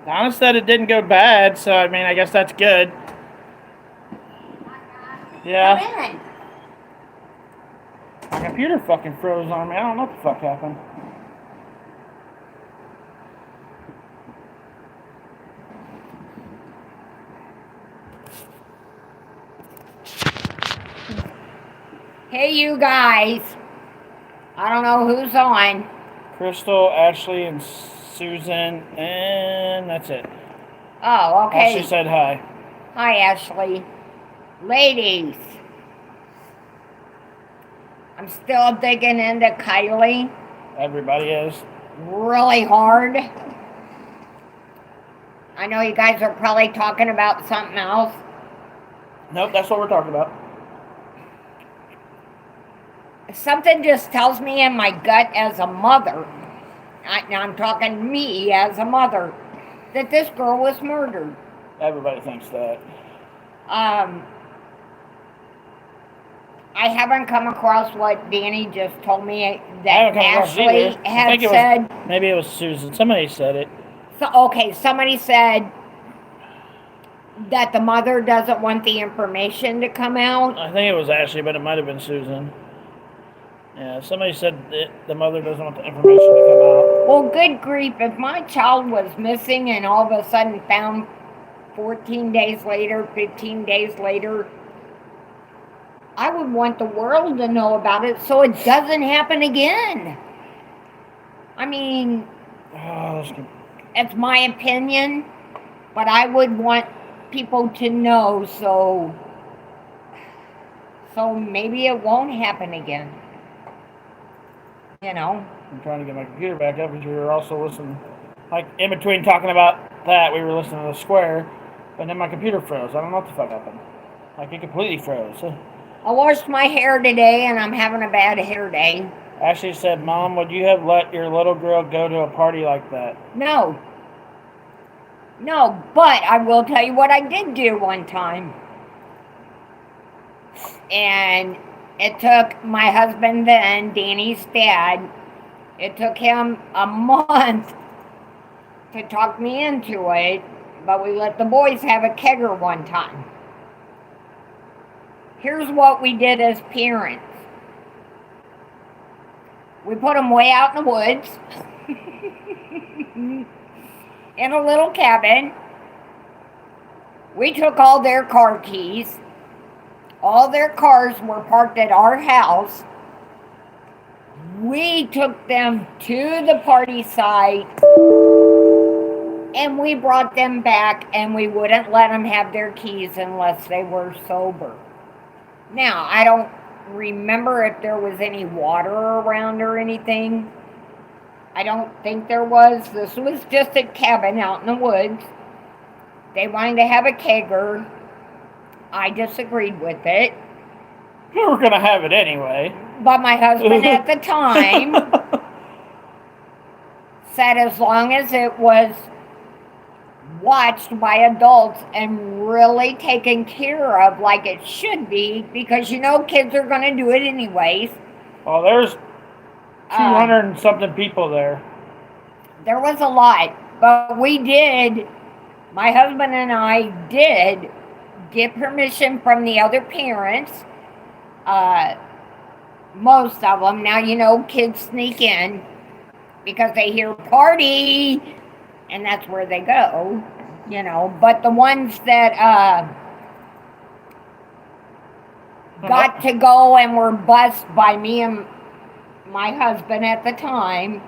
[SPEAKER 1] Donna said it didn't go bad, so I mean, I guess that's good. Yeah.
[SPEAKER 4] Come in.
[SPEAKER 1] My computer fucking froze on me. I don't know what the fuck happened.
[SPEAKER 4] Hey, you guys. I don't know who's on.
[SPEAKER 1] Crystal, Ashley, and Susan, and that's it.
[SPEAKER 4] Oh, okay.
[SPEAKER 1] Ashley said hi.
[SPEAKER 4] Hi, Ashley. Ladies. I'm still digging into Kylie
[SPEAKER 1] Everybody is.
[SPEAKER 4] really hard. I know you guys are probably talking about something else.
[SPEAKER 1] Nope, that's what we're talking about.
[SPEAKER 4] Something just tells me in my gut as a mother, I'm talking me as a mother, that this girl was murdered.
[SPEAKER 1] Everybody thinks that.
[SPEAKER 4] I haven't come across what Danny just told me
[SPEAKER 1] I
[SPEAKER 4] that
[SPEAKER 1] haven't come across
[SPEAKER 4] Ashley
[SPEAKER 1] either. I
[SPEAKER 4] had
[SPEAKER 1] think it
[SPEAKER 4] said.
[SPEAKER 1] was, maybe it was Susan. Somebody said it.
[SPEAKER 4] So, okay, somebody said that the mother doesn't want the information to come out.
[SPEAKER 1] I think it was Ashley, but it might have been Susan. Yeah, somebody said that the mother doesn't want the information to come out.
[SPEAKER 4] Well, good grief, if my child was missing and all of a sudden found 14 days later, 15 days later, I would want the world to know about it so it doesn't happen again. I mean, it's my opinion, but I would want people to know so maybe it won't happen again. You know.
[SPEAKER 1] I'm trying to get my computer back up because we were also listening. Like, in between talking about that, we were listening to The Square, and then my computer froze. I don't know what the fuck happened. Like, it completely froze.
[SPEAKER 4] I washed my hair today, and I'm having a bad hair day.
[SPEAKER 1] Ashley said, Mom, would you have let your little girl go to a party like that?
[SPEAKER 4] No. No, but I will tell you what I did do one time. And it took my husband then, Danny's dad, it took him a month to talk me into it, but we let the boys have a kegger one time. Here's what we did as parents. We put them way out in the woods in a little cabin. We took all their car keys. All their cars were parked at our house. We took them to the party site and we brought them back, and we wouldn't let them have their keys unless they were sober. Now, I don't remember if there was any water around or anything. I don't think there was. This was just a cabin out in the woods. They wanted to have a kegger. I disagreed with it.
[SPEAKER 1] We were going to have it anyway.
[SPEAKER 4] But my husband at the time said as long as it was watched by adults and really taken care of like it should be, because you know kids are going to do it anyways.
[SPEAKER 1] Well, there's 200 and something people there.
[SPEAKER 4] There was a lot, but we did, my husband and I did get permission from the other parents, most of them. Now, you know, kids sneak in because they hear party, and that's where they go, you know. But the ones that got to go and were bused by me and my husband at the time.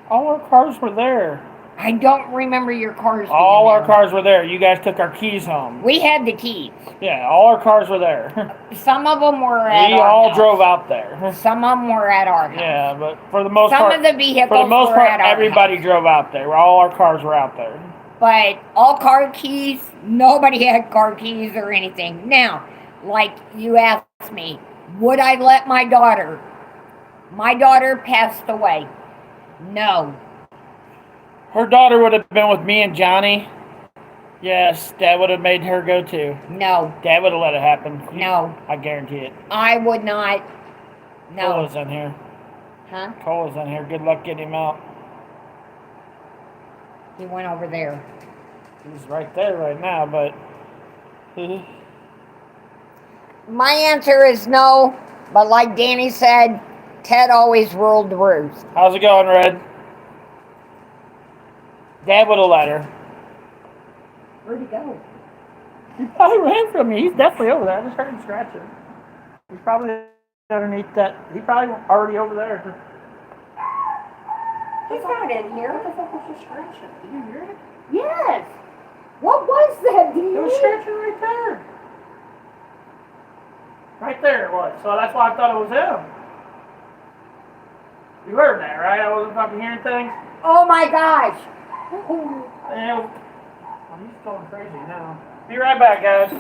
[SPEAKER 1] All our cars were there.
[SPEAKER 4] I don't remember your cars.
[SPEAKER 1] All our cars were there. You guys took our keys home.
[SPEAKER 4] We had the keys.
[SPEAKER 1] Yeah, all our cars were there.
[SPEAKER 4] Some of them were at
[SPEAKER 1] we
[SPEAKER 4] our
[SPEAKER 1] all
[SPEAKER 4] house.
[SPEAKER 1] drove out there.
[SPEAKER 4] Some of them were at our house.
[SPEAKER 1] Yeah, but for the most
[SPEAKER 4] Some
[SPEAKER 1] part,
[SPEAKER 4] of the vehicles
[SPEAKER 1] for the most
[SPEAKER 4] were
[SPEAKER 1] part,
[SPEAKER 4] at our
[SPEAKER 1] everybody
[SPEAKER 4] house.
[SPEAKER 1] drove out there. All our cars were out there.
[SPEAKER 4] But all car keys, nobody had car keys or anything. Now, like you asked me, would I let my daughter? My daughter passed away. No.
[SPEAKER 1] Her daughter would have been with me and Johnny. Yes, Dad would have made her go too.
[SPEAKER 4] No.
[SPEAKER 1] Dad would have let it happen.
[SPEAKER 4] No.
[SPEAKER 1] I guarantee it.
[SPEAKER 4] I would not. No.
[SPEAKER 1] Cola's in here.
[SPEAKER 4] Huh?
[SPEAKER 1] Cola's in here. Good luck getting him out.
[SPEAKER 4] He went over there.
[SPEAKER 1] He's right there right now, but...
[SPEAKER 4] My answer is no, but like Danny said, Ted always ruled the roost.
[SPEAKER 1] How's it going, Red? Dad would have let her.
[SPEAKER 4] Where'd he go?
[SPEAKER 1] He probably ran from me. He's definitely over there. I just heard him scratching. He's probably underneath that. He's probably already over there.
[SPEAKER 4] He's not in here.
[SPEAKER 1] What the fuck was he scratching? Did you hear it?
[SPEAKER 4] Yes. What was that?
[SPEAKER 1] It was scratching right there. Right there it was. So that's why I thought it was him. You heard that, right? I wasn't fucking hearing things.
[SPEAKER 4] Oh my gosh.
[SPEAKER 1] And he's going crazy now. Be right back, guys.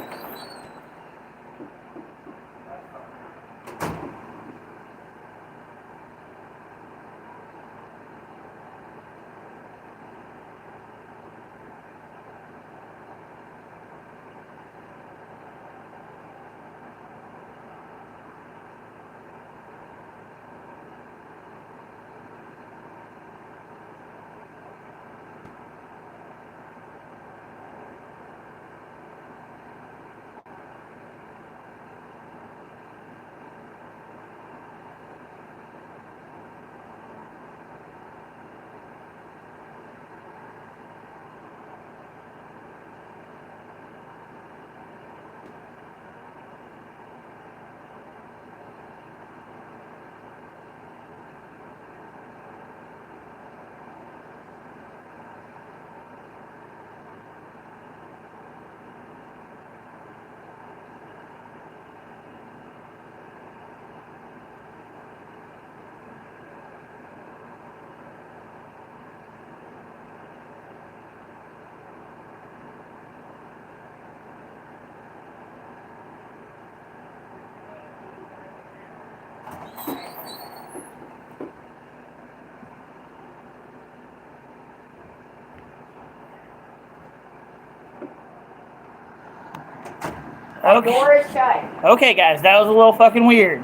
[SPEAKER 1] Okay.
[SPEAKER 4] Door is shut.
[SPEAKER 1] Okay, guys, that was a little fucking weird.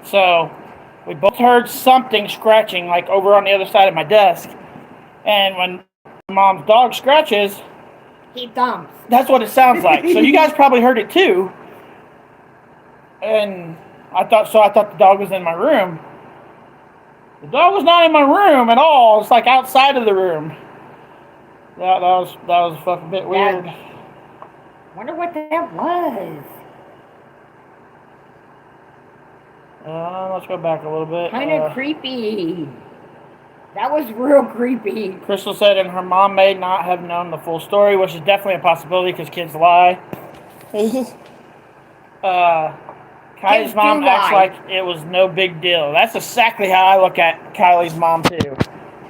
[SPEAKER 1] So, we both heard something scratching, like over on the other side of my desk. And when Mom's dog scratches,
[SPEAKER 4] He thumps.
[SPEAKER 1] that's what it sounds like. So you guys probably heard it too. And I thought the dog was in my room. The dog was not in my room at all. It's like outside of the room. That was a fucking bit weird.
[SPEAKER 4] Wonder what that was.
[SPEAKER 1] Let's go back a little bit.
[SPEAKER 4] Kind of creepy. That was real creepy.
[SPEAKER 1] Crystal said, and her mom may not have known the full story, which is definitely a possibility because kids lie. Kylie's mom acts like it was no big deal. That's exactly how I look at Kylie's mom too.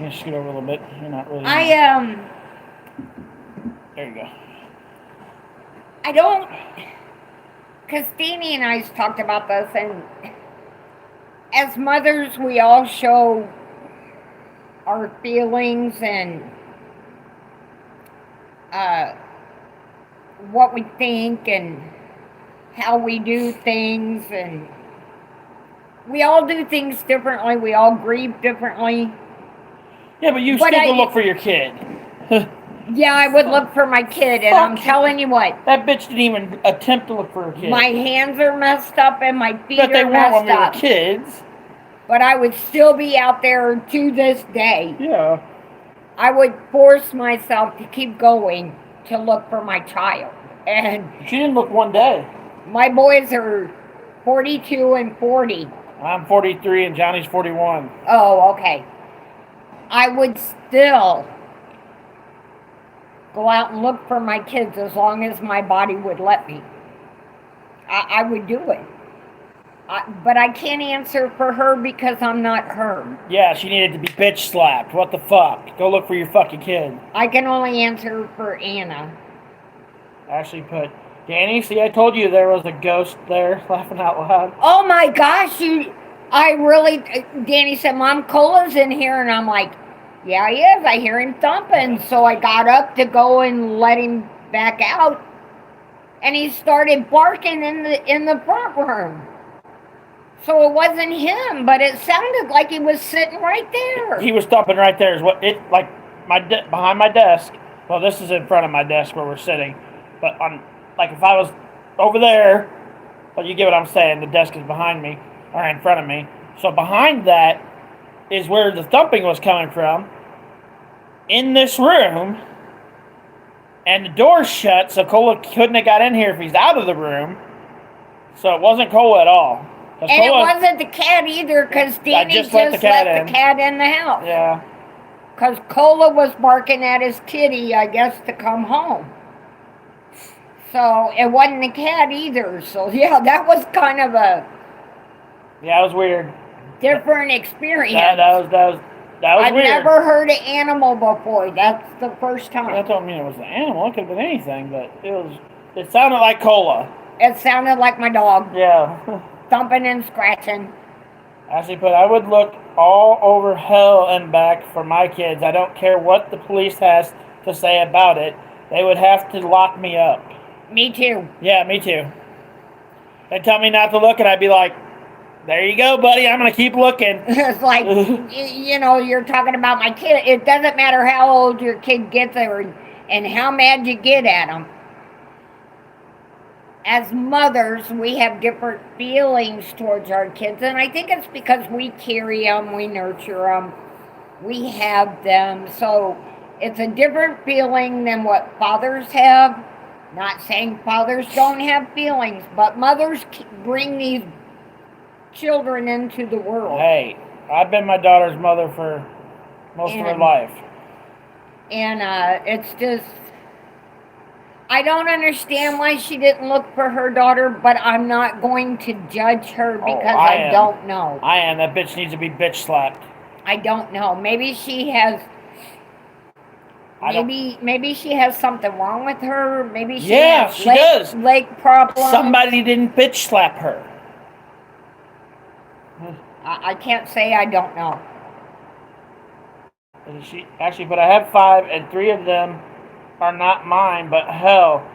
[SPEAKER 1] You scoot over a little bit. You're not really. There you go.
[SPEAKER 4] I don't. Because Danny and I talked about this, and as mothers, we all show our feelings and what we think and how we do things, and we all do things differently. We all grieve differently.
[SPEAKER 1] Yeah, but you still look for your kid.
[SPEAKER 4] Yeah, I would look for my kid, and I'm telling you what.
[SPEAKER 1] That bitch didn't even attempt to look for her kid.
[SPEAKER 4] My hands are messed up and my feet
[SPEAKER 1] but they
[SPEAKER 4] are
[SPEAKER 1] weren't
[SPEAKER 4] messed
[SPEAKER 1] when we
[SPEAKER 4] up.
[SPEAKER 1] were kids.
[SPEAKER 4] But I would still be out there to this day.
[SPEAKER 1] Yeah.
[SPEAKER 4] I would force myself to keep going to look for my child. And
[SPEAKER 1] she didn't look one day.
[SPEAKER 4] My boys are 42 and 40.
[SPEAKER 1] I'm 43 and Johnny's 41.
[SPEAKER 4] Oh, okay. I would still go out and look for my kids as long as my body would let me. I would do it. But I can't answer for her because I'm not her.
[SPEAKER 1] Yeah, she needed to be bitch slapped. What the fuck? Go look for your fucking kid.
[SPEAKER 4] I can only answer for Anna.
[SPEAKER 1] Actually put, Danny, see, I told you there was a ghost there, laughing out loud.
[SPEAKER 4] Oh my gosh, Danny said, Mom, Cola's in here, and I'm like, yeah, he is. I hear him thumping. So I got up to go and let him back out, and he started barking in the front room. So it wasn't him, but it sounded like he was sitting right there.
[SPEAKER 1] He was thumping right there. Is what it like behind my desk. Well, this is in front of my desk where we're sitting, but if I was over there, but you get what I'm saying. The desk is behind me or in front of me. So behind that is where the thumping was coming from. In this room, and the door's shut, so Cola couldn't have got in here if he's out of the room. So it wasn't Cola at all.
[SPEAKER 4] And it wasn't the cat either, because Danny just let the cat in the house.
[SPEAKER 1] Yeah.
[SPEAKER 4] Because Cola was barking at his kitty, I guess, to come home. So it wasn't the cat either. So yeah, that was kind of a...
[SPEAKER 1] Yeah, it was weird.
[SPEAKER 4] Different experience.
[SPEAKER 1] That was weird.
[SPEAKER 4] I've never heard an animal before. That's the first time.
[SPEAKER 1] That don't mean it was an animal. It could have been anything, but it sounded like Cola.
[SPEAKER 4] It sounded like my dog.
[SPEAKER 1] Yeah.
[SPEAKER 4] Thumping and scratching.
[SPEAKER 1] Actually, but I would look all over hell and back for my kids. I don't care what the police has to say about it. They would have to lock me up.
[SPEAKER 4] Me too.
[SPEAKER 1] Yeah, me too. They tell me not to look, and I'd be like, there you go, buddy. I'm going to keep looking.
[SPEAKER 4] It's like, you're talking about my kid. It doesn't matter how old your kid gets and how mad you get at them. As mothers, we have different feelings towards our kids, and I think it's because we carry them, we nurture them, we have them, so it's a different feeling than what fathers have. Not saying fathers don't have feelings, but mothers bring these children into the world.
[SPEAKER 1] Hey, I've been my daughter's mother for most of her life. And
[SPEAKER 4] it's just... I don't understand why she didn't look for her daughter, but I'm not going to judge her because I don't know.
[SPEAKER 1] I am. That bitch needs to be bitch slapped.
[SPEAKER 4] I don't know. Maybe she has... Maybe she has something wrong with her. Maybe she has leg problems.
[SPEAKER 1] Somebody didn't bitch slap her.
[SPEAKER 4] I can't say I don't know.
[SPEAKER 1] But I have 5, and 3 of them are not mine, but hell,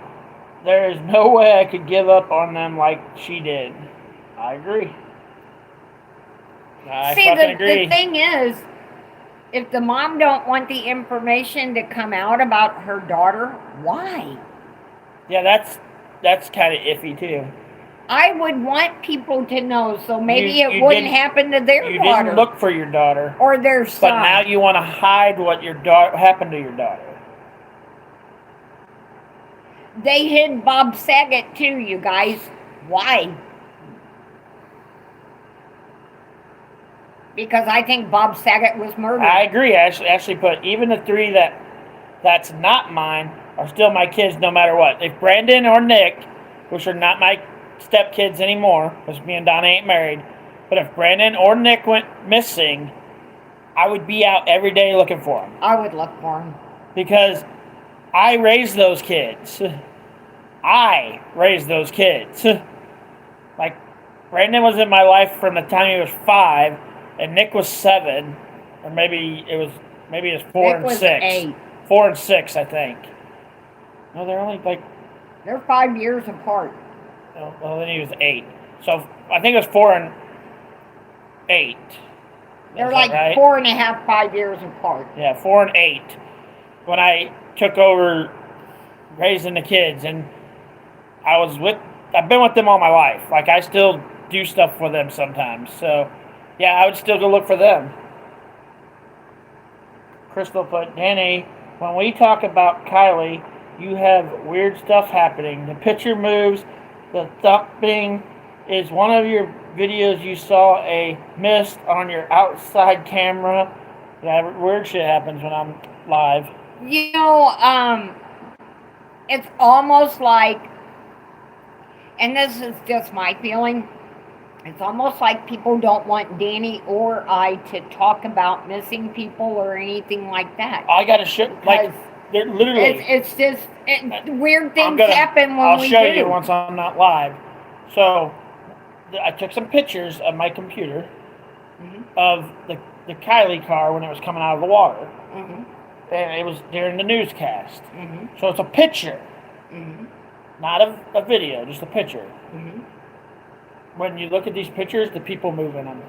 [SPEAKER 1] there is no way I could give up on them like she did. I agree. I
[SPEAKER 4] See,
[SPEAKER 1] fucking agree.
[SPEAKER 4] the thing is, if the mom don't want the information to come out about her daughter, why?
[SPEAKER 1] Yeah, that's kind of iffy too.
[SPEAKER 4] I would want people to know, so maybe
[SPEAKER 1] You
[SPEAKER 4] it wouldn't
[SPEAKER 1] didn't-
[SPEAKER 4] happen to their
[SPEAKER 1] You
[SPEAKER 4] daughter
[SPEAKER 1] didn't look for your daughter,
[SPEAKER 4] or their son.
[SPEAKER 1] but now you want to hide what your daughter happened to your daughter.
[SPEAKER 4] They hid Bob Saget too, you guys. Why? Because I think Bob Saget was murdered.
[SPEAKER 1] I agree. I actually put even the three that's not mine are still my kids no matter what. If Brandon or Nick, which are not my stepkids anymore, because me and Donna ain't married, but if Brandon or Nick went missing, I would be out every day looking for them.
[SPEAKER 4] I would look for him.
[SPEAKER 1] Because I raised those kids. I raised those kids. Like, Brandon was in my life from the time he was 5, and Nick was 7, or maybe it was 4
[SPEAKER 4] Nick
[SPEAKER 1] and
[SPEAKER 4] was
[SPEAKER 1] 6.
[SPEAKER 4] 8.
[SPEAKER 1] 4 and 6, I think. No, they're only like.
[SPEAKER 4] They're 5 years apart.
[SPEAKER 1] Well, then he was 8. So I think it was 4 and 8.
[SPEAKER 4] They're
[SPEAKER 1] Is
[SPEAKER 4] like
[SPEAKER 1] that right?
[SPEAKER 4] 4.5, 5 years apart.
[SPEAKER 1] Yeah, 4 and 8. When I took over raising the kids, and I've been with them all my life. Like, I still do stuff for them sometimes. So, yeah, I would still go look for them. Crystal put, Danny, when we talk about Kylie, you have weird stuff happening. The picture moves, the thumping is one of your videos you saw a mist on your outside camera. Yeah, weird shit happens when I'm live.
[SPEAKER 4] You know, it's almost like, and this is just my feeling, it's almost like people don't want Danny or I to talk about missing people or anything like that.
[SPEAKER 1] I got to show, like, they're literally.
[SPEAKER 4] It's just, weird things happen when we do.
[SPEAKER 1] I'll show you once I'm not live. So, I took some pictures of my computer of the Kylie car when it was coming out of the water. And it was during the newscast. So it's a picture. Not a video, just a picture. When you look at these pictures, the people move in them.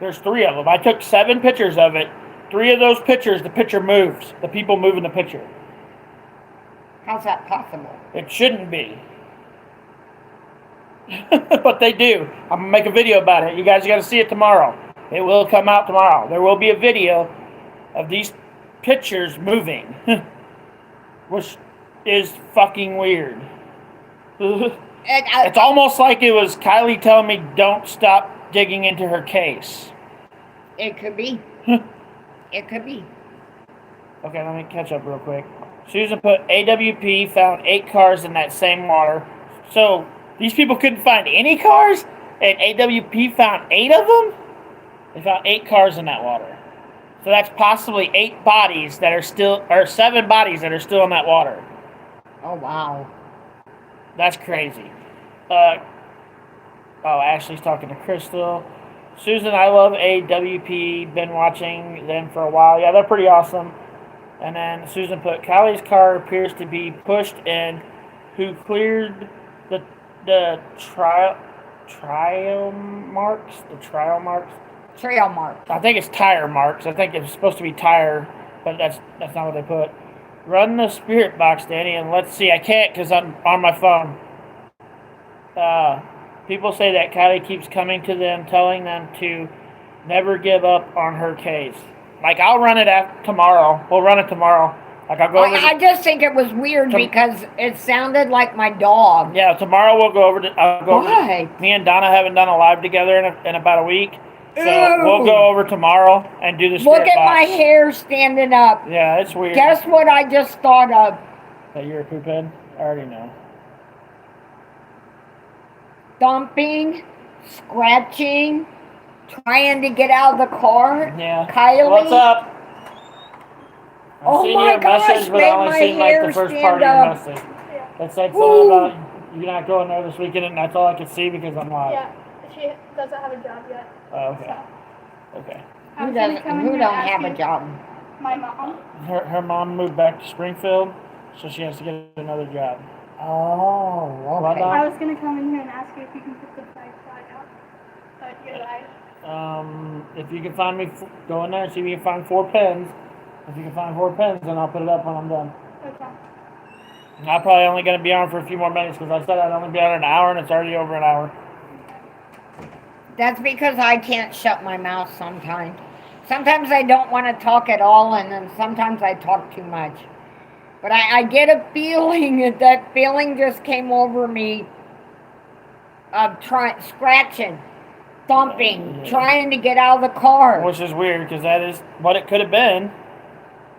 [SPEAKER 1] There's 3 of them. I took 7 pictures of it. 3 of those pictures, the picture moves. The people move in the picture.
[SPEAKER 4] How's that possible?
[SPEAKER 1] It shouldn't be. But they do. I'm going to make a video about it. You guys got to see it tomorrow. It will come out tomorrow. There will be a video of these pictures moving. Which is fucking weird. It's almost like it was Kylie telling me don't stop digging into her case.
[SPEAKER 4] It could be. It could be.
[SPEAKER 1] Okay, let me catch up real quick. Susan put AWP found 8 cars in that same water. So these people couldn't find any cars, and AWP found 8 of them? They found 8 cars in that water. So that's possibly 8 bodies that are still, or 7 bodies that are still in that water.
[SPEAKER 4] Oh, wow.
[SPEAKER 1] That's crazy. Ashley's talking to Crystal. Susan, I love AWP. Been watching them for a while. Yeah, they're pretty awesome. And then Susan put, Kylie's car appears to be pushed in. Who cleared the trail marks? The trail marks?
[SPEAKER 4] Trail marks.
[SPEAKER 1] I think it's tire marks. I think it's supposed to be tire, but that's not what they put. Run the spirit box, Danny, and let's see. I can't because I'm on my phone. People say that Kylie keeps coming to them, telling them to never give up on her case. Like, I'll run it tomorrow. We'll run it tomorrow. Like, I'll go over.
[SPEAKER 4] I just think it was weird because it sounded like my dog.
[SPEAKER 1] Yeah, tomorrow we'll go over to.
[SPEAKER 4] Why?
[SPEAKER 1] Me and Donna haven't done a live together in about a week. So
[SPEAKER 4] Ew.
[SPEAKER 1] we'll go over tomorrow and do the spirit
[SPEAKER 4] Look at
[SPEAKER 1] box.
[SPEAKER 4] my hair standing up.
[SPEAKER 1] Yeah, it's weird.
[SPEAKER 4] Guess what I just thought of?
[SPEAKER 1] That you're a poop head? I already know.
[SPEAKER 4] Dumping, scratching, trying to get out of the car.
[SPEAKER 1] Yeah.
[SPEAKER 4] Kylie.
[SPEAKER 1] What's up?
[SPEAKER 4] Oh
[SPEAKER 1] seen
[SPEAKER 4] my
[SPEAKER 1] your
[SPEAKER 4] gosh,
[SPEAKER 1] message, but I
[SPEAKER 4] made
[SPEAKER 1] only
[SPEAKER 4] my
[SPEAKER 1] seen like
[SPEAKER 4] hair
[SPEAKER 1] the first
[SPEAKER 4] stand
[SPEAKER 1] part of your
[SPEAKER 4] up.
[SPEAKER 1] message.
[SPEAKER 3] Yeah.
[SPEAKER 1] It said something
[SPEAKER 4] Woo.
[SPEAKER 1] about you're not going there this weekend, and that's all I could see because I'm live.
[SPEAKER 3] Yeah, she doesn't have a job yet.
[SPEAKER 1] Oh, okay. Okay.
[SPEAKER 3] I
[SPEAKER 4] Who
[SPEAKER 3] was gonna
[SPEAKER 4] doesn't?
[SPEAKER 3] come in
[SPEAKER 4] Who
[SPEAKER 3] here
[SPEAKER 4] don't
[SPEAKER 3] and
[SPEAKER 4] have
[SPEAKER 3] ask
[SPEAKER 4] a
[SPEAKER 3] you-
[SPEAKER 4] job?
[SPEAKER 3] My mom.
[SPEAKER 1] Her mom moved back to Springfield, so she has to get another job.
[SPEAKER 4] Oh, okay.
[SPEAKER 3] I was gonna come in here and ask you if you can put the tripod out. But you're live.
[SPEAKER 1] If you can find me, go in there and see if you can find 4 pins. If you can find 4 pins, then I'll put it up when I'm done.
[SPEAKER 3] Okay.
[SPEAKER 1] I'm probably only going to be on for a few more minutes because I said I'd only be on an hour and it's already over an hour.
[SPEAKER 4] That's because I can't shut my mouth sometimes. Sometimes I don't want to talk at all, and then sometimes I talk too much. But I get a feeling, that feeling just came over me of scratching, thumping, trying to get out of the car.
[SPEAKER 1] Which is weird because that is what it could have been.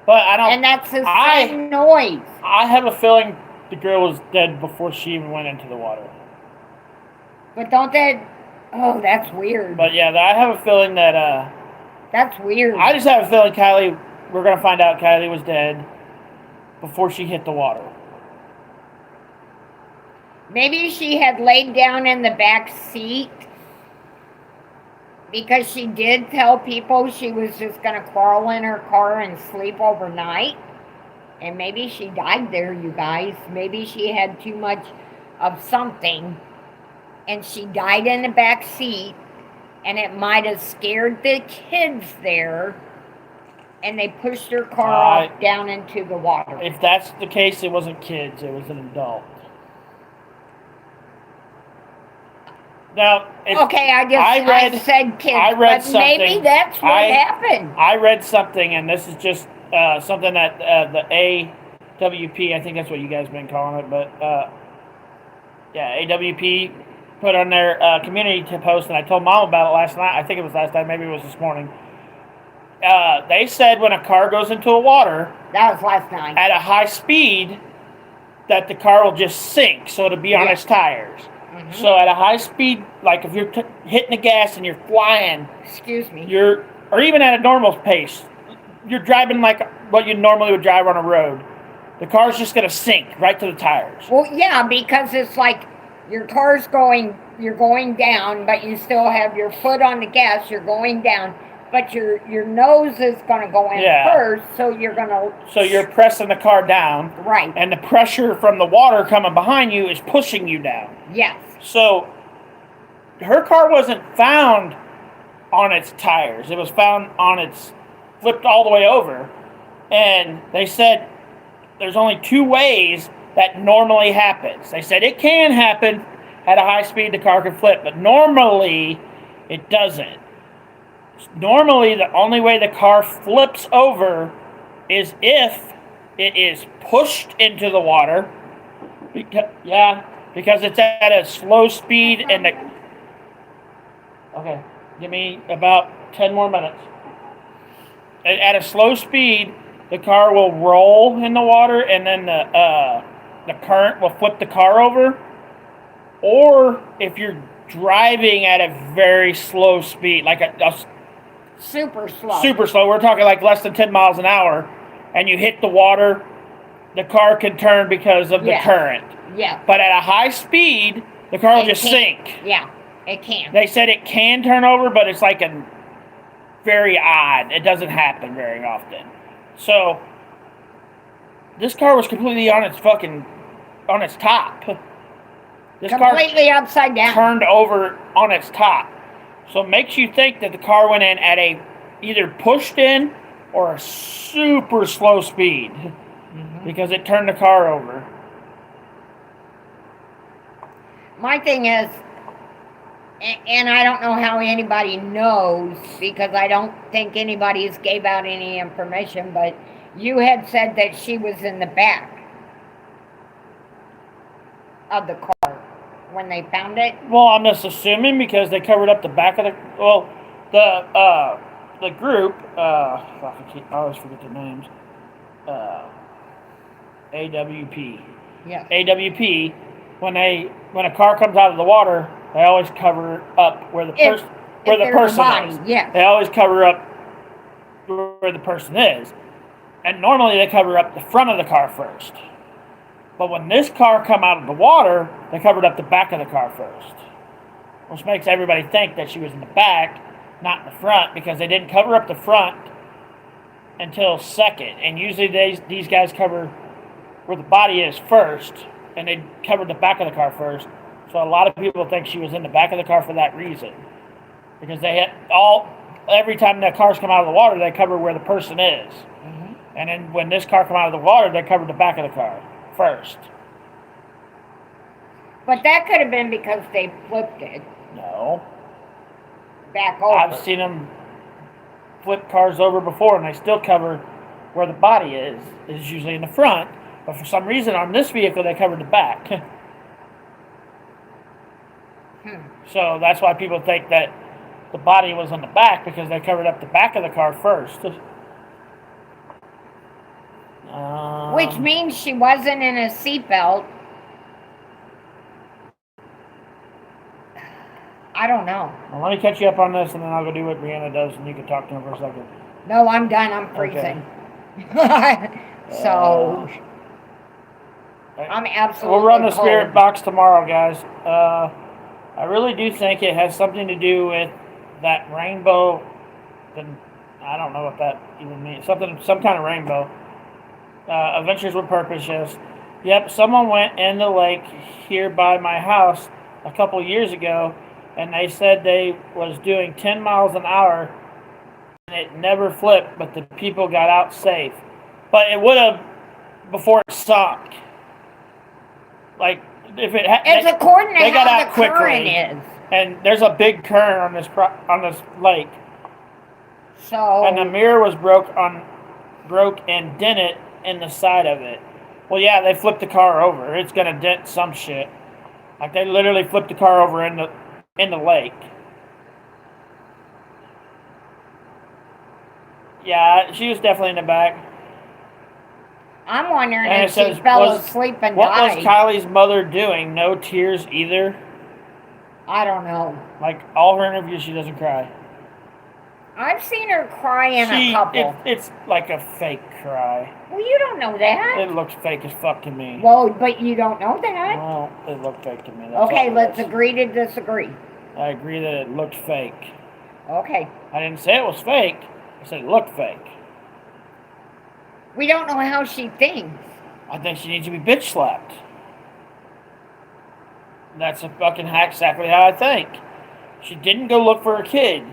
[SPEAKER 1] But I don't.
[SPEAKER 4] And that's the same noise.
[SPEAKER 1] I have a feeling the girl was dead before she even went into the water.
[SPEAKER 4] But don't that... Oh, that's weird.
[SPEAKER 1] But yeah, I have a feeling that...
[SPEAKER 4] That's weird.
[SPEAKER 1] I just have a feeling we're going to find out Kylie was dead before she hit the water.
[SPEAKER 4] Maybe she had laid down in the back seat because she did tell people she was just going to crawl in her car and sleep overnight. And maybe she died there, you guys. Maybe she had too much of something and she died in the back seat, and it might have scared the kids there, and they pushed her car off down into the water.
[SPEAKER 1] If that's the case, it wasn't kids, it was an adult. Now,
[SPEAKER 4] okay, I said kids, but maybe that's what happened.
[SPEAKER 1] I read something, and this is just something that the AWP, I think that's what you guys have been calling it, but AWP put on their community post, and I told Mom about it last night. I think it was last night, maybe it was this morning. They said when a car goes into the water,
[SPEAKER 4] that was last night,
[SPEAKER 1] at a high speed, that the car will just sink, so it'll be on its tires. Mm-hmm. So at a high speed, like if you're hitting the gas and you're flying, or even at a normal pace, you're driving like what you normally would drive on a road. The car's just going to sink right to the tires.
[SPEAKER 4] Well, yeah, because it's like your car's you're going down, but you still have your foot on the gas, you're going down, but your nose is going to go in first, so you're going to...
[SPEAKER 1] So you're pressing the car down.
[SPEAKER 4] Right.
[SPEAKER 1] And the pressure from the water coming behind you is pushing you down.
[SPEAKER 4] Yes.
[SPEAKER 1] So her car wasn't found on its tires. It was found flipped all the way over. And they said there's only 2 ways that normally happens. They said it can happen at a high speed, the car can flip, but normally it doesn't. Normally, the only way the car flips over is if it is pushed into the water. Because it's at a slow speed and okay, give me about 10 more minutes. At a slow speed, the car will roll in the water, and then the current will flip the car over. Or if you're driving at a very slow speed, like a
[SPEAKER 4] super slow.
[SPEAKER 1] Super slow. We're talking like less than 10 miles an hour, and you hit the water, the car can turn because of the current.
[SPEAKER 4] Yeah.
[SPEAKER 1] But at a high speed, the car will just sink.
[SPEAKER 4] Yeah, it can.
[SPEAKER 1] They said it can turn over, but it's like a very odd. It doesn't happen very often. So this car was completely on its top. This
[SPEAKER 4] completely
[SPEAKER 1] car
[SPEAKER 4] upside down.
[SPEAKER 1] Turned over on its top. So it makes you think that the car went in at either pushed in or a super slow speed, because it turned the car over.
[SPEAKER 4] My thing is, and I don't know how anybody knows, because I don't think anybody's gave out any information, but you had said that she was in the back of the car when they found it.
[SPEAKER 1] Well, I'm just assuming because they covered up the back of the group. I always forget their names. AWP.
[SPEAKER 4] Yeah.
[SPEAKER 1] AWP. When a car comes out of the water, they always cover up where the person is.
[SPEAKER 4] Yeah.
[SPEAKER 1] They always cover up where the person is, and normally they cover up the front of the car first. But when this car come out of the water, they covered up the back of the car first, which makes everybody think that she was in the back, not in the front, because they didn't cover up the front until second. And usually these guys cover where the body is first, and they covered the back of the car first. So a lot of people think she was in the back of the car for that reason. Because they had every time the cars come out of the water, they cover where the person is.
[SPEAKER 4] Mm-hmm.
[SPEAKER 1] And then when this car come out of the water, they covered the back of the car first.
[SPEAKER 4] But that could have been because they flipped it
[SPEAKER 1] No.
[SPEAKER 4] back over.
[SPEAKER 1] I've seen them flip cars over before, and they still cover where the body is usually in the front. But for some reason, on this vehicle, they covered the back. So that's why people think that the body was on the back, because they covered up the back of the car first.
[SPEAKER 4] Which means she wasn't in a seatbelt. I don't know.
[SPEAKER 1] Well, let me catch you up on this, and then I'll go do what Brianna does, and you can talk to her for a second.
[SPEAKER 4] No, I'm done. I'm freezing. Okay. So, I'm absolutely
[SPEAKER 1] We'll run the
[SPEAKER 4] cold.
[SPEAKER 1] spirit box tomorrow, guys. I really do think it has something to do with that rainbow. I don't know what that even means. Some kind of rainbow. Adventures with Purpose, yes. Yep, someone went in the lake here by my house a couple years ago, and they said they was doing 10 miles an hour, and it never flipped, but the people got out safe. But it would have before it sunk. Like, if it
[SPEAKER 4] it's according to
[SPEAKER 1] they got
[SPEAKER 4] how
[SPEAKER 1] out
[SPEAKER 4] the
[SPEAKER 1] quickly,
[SPEAKER 4] current is.
[SPEAKER 1] and there's a big current on this lake.
[SPEAKER 4] So,
[SPEAKER 1] And the mirror was broke and dented in the side of it. Well, yeah, they flipped the car over. It's gonna dent some shit. Like, they literally flipped the car over in the lake. Yeah, she was definitely in the back.
[SPEAKER 4] I'm wondering
[SPEAKER 1] And
[SPEAKER 4] if
[SPEAKER 1] it says,
[SPEAKER 4] she fell asleep and
[SPEAKER 1] what
[SPEAKER 4] died.
[SPEAKER 1] was Kylie's mother doing? No tears either.
[SPEAKER 4] I don't know.
[SPEAKER 1] Like, all her interviews, she doesn't cry.
[SPEAKER 4] I've seen her cry in a couple.
[SPEAKER 1] It's like a fake cry.
[SPEAKER 4] Well, you don't know that.
[SPEAKER 1] It looks fake as fuck to me.
[SPEAKER 4] Well, but you don't know that.
[SPEAKER 1] Well, it looked fake to me. That's
[SPEAKER 4] Okay,
[SPEAKER 1] all it
[SPEAKER 4] let's
[SPEAKER 1] is.
[SPEAKER 4] agree to disagree.
[SPEAKER 1] I agree that it looked fake.
[SPEAKER 4] Okay.
[SPEAKER 1] I didn't say it was fake. I said it looked fake.
[SPEAKER 4] We don't know how she thinks.
[SPEAKER 1] I think she needs to be bitch slapped. That's exactly how I think. She didn't go look for her kid.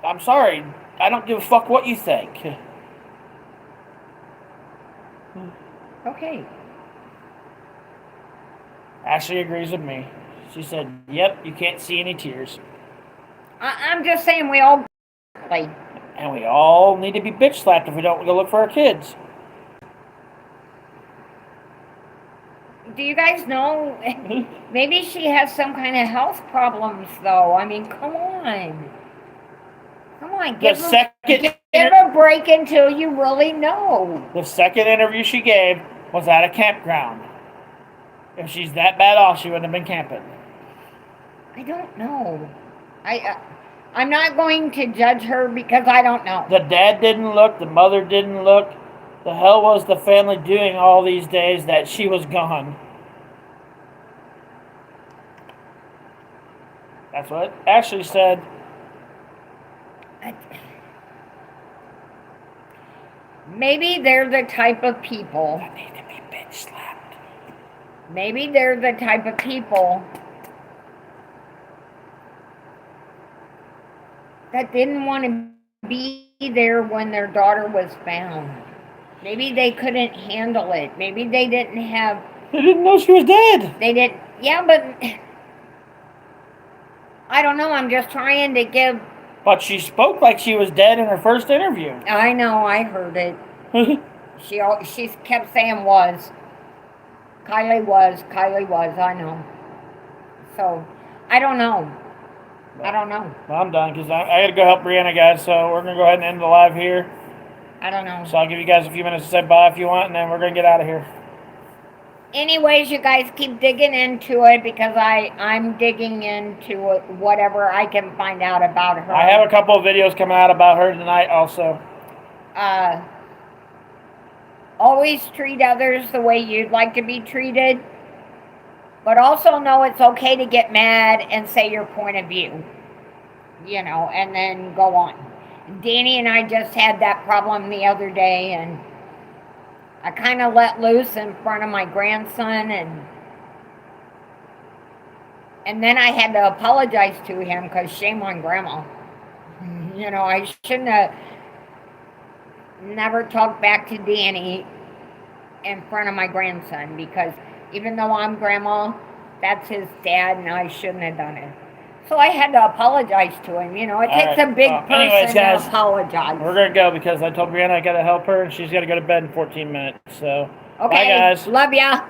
[SPEAKER 1] I'm sorry. I don't give a fuck what you think.
[SPEAKER 4] Okay.
[SPEAKER 1] Ashley agrees with me. She said, yep, you can't see any tears.
[SPEAKER 4] I'm just saying we all like.
[SPEAKER 1] And we all need to be bitch slapped if we don't go look for our kids.
[SPEAKER 4] Do you guys know? Maybe she has some kind of health problems, though. I mean, come on. Come on, give a break until you really know.
[SPEAKER 1] The second interview she gave was at a campground. If she's that bad off, she wouldn't have been camping.
[SPEAKER 4] I don't know. I'm not going to judge her because I don't know.
[SPEAKER 1] The dad didn't look. The mother didn't look. The hell was the family doing all these days that she was gone? That's what Ashley said.
[SPEAKER 4] Maybe they're the type of people
[SPEAKER 1] that need to be bitch slapped.
[SPEAKER 4] Maybe they're the type of people that didn't want to be there when their daughter was found. Maybe they couldn't handle it. Maybe they didn't have...
[SPEAKER 1] They didn't know she was dead.
[SPEAKER 4] They didn't... Yeah, but... I don't know. I'm just trying to give...
[SPEAKER 1] But she spoke like she was dead in her first interview.
[SPEAKER 4] I know. I heard it. She kept saying was. Kylie was. I know. So, I don't know. I don't know.
[SPEAKER 1] Well, I'm done because I got to go help Brianna, guys. So we're going to go ahead and end the live here.
[SPEAKER 4] I don't know.
[SPEAKER 1] So I'll give you guys a few minutes to say bye if you want, and then we're going to get out of here.
[SPEAKER 4] Anyways, you guys keep digging into it because I'm digging into whatever I can find out about her.
[SPEAKER 1] I have a couple of videos coming out about her tonight also.
[SPEAKER 4] Always treat others the way you'd like to be treated. But also know it's okay to get mad and say your point of view. You know, and then go on. Danny and I just had that problem the other day, and I kind of let loose in front of my grandson, and then I had to apologize to him because shame on Grandma. You know, I shouldn't have never talked back to Danny in front of my grandson, because even though I'm Grandma, that's his dad, and I shouldn't have done it. So I had to apologize to him. You know, it takes a big person
[SPEAKER 1] anyways, guys,
[SPEAKER 4] to apologize.
[SPEAKER 1] We're going to go because I told Brianna I got to help her, and she's got to go to bed in 14 minutes. So,
[SPEAKER 4] Okay,
[SPEAKER 1] bye, guys.
[SPEAKER 4] Love ya.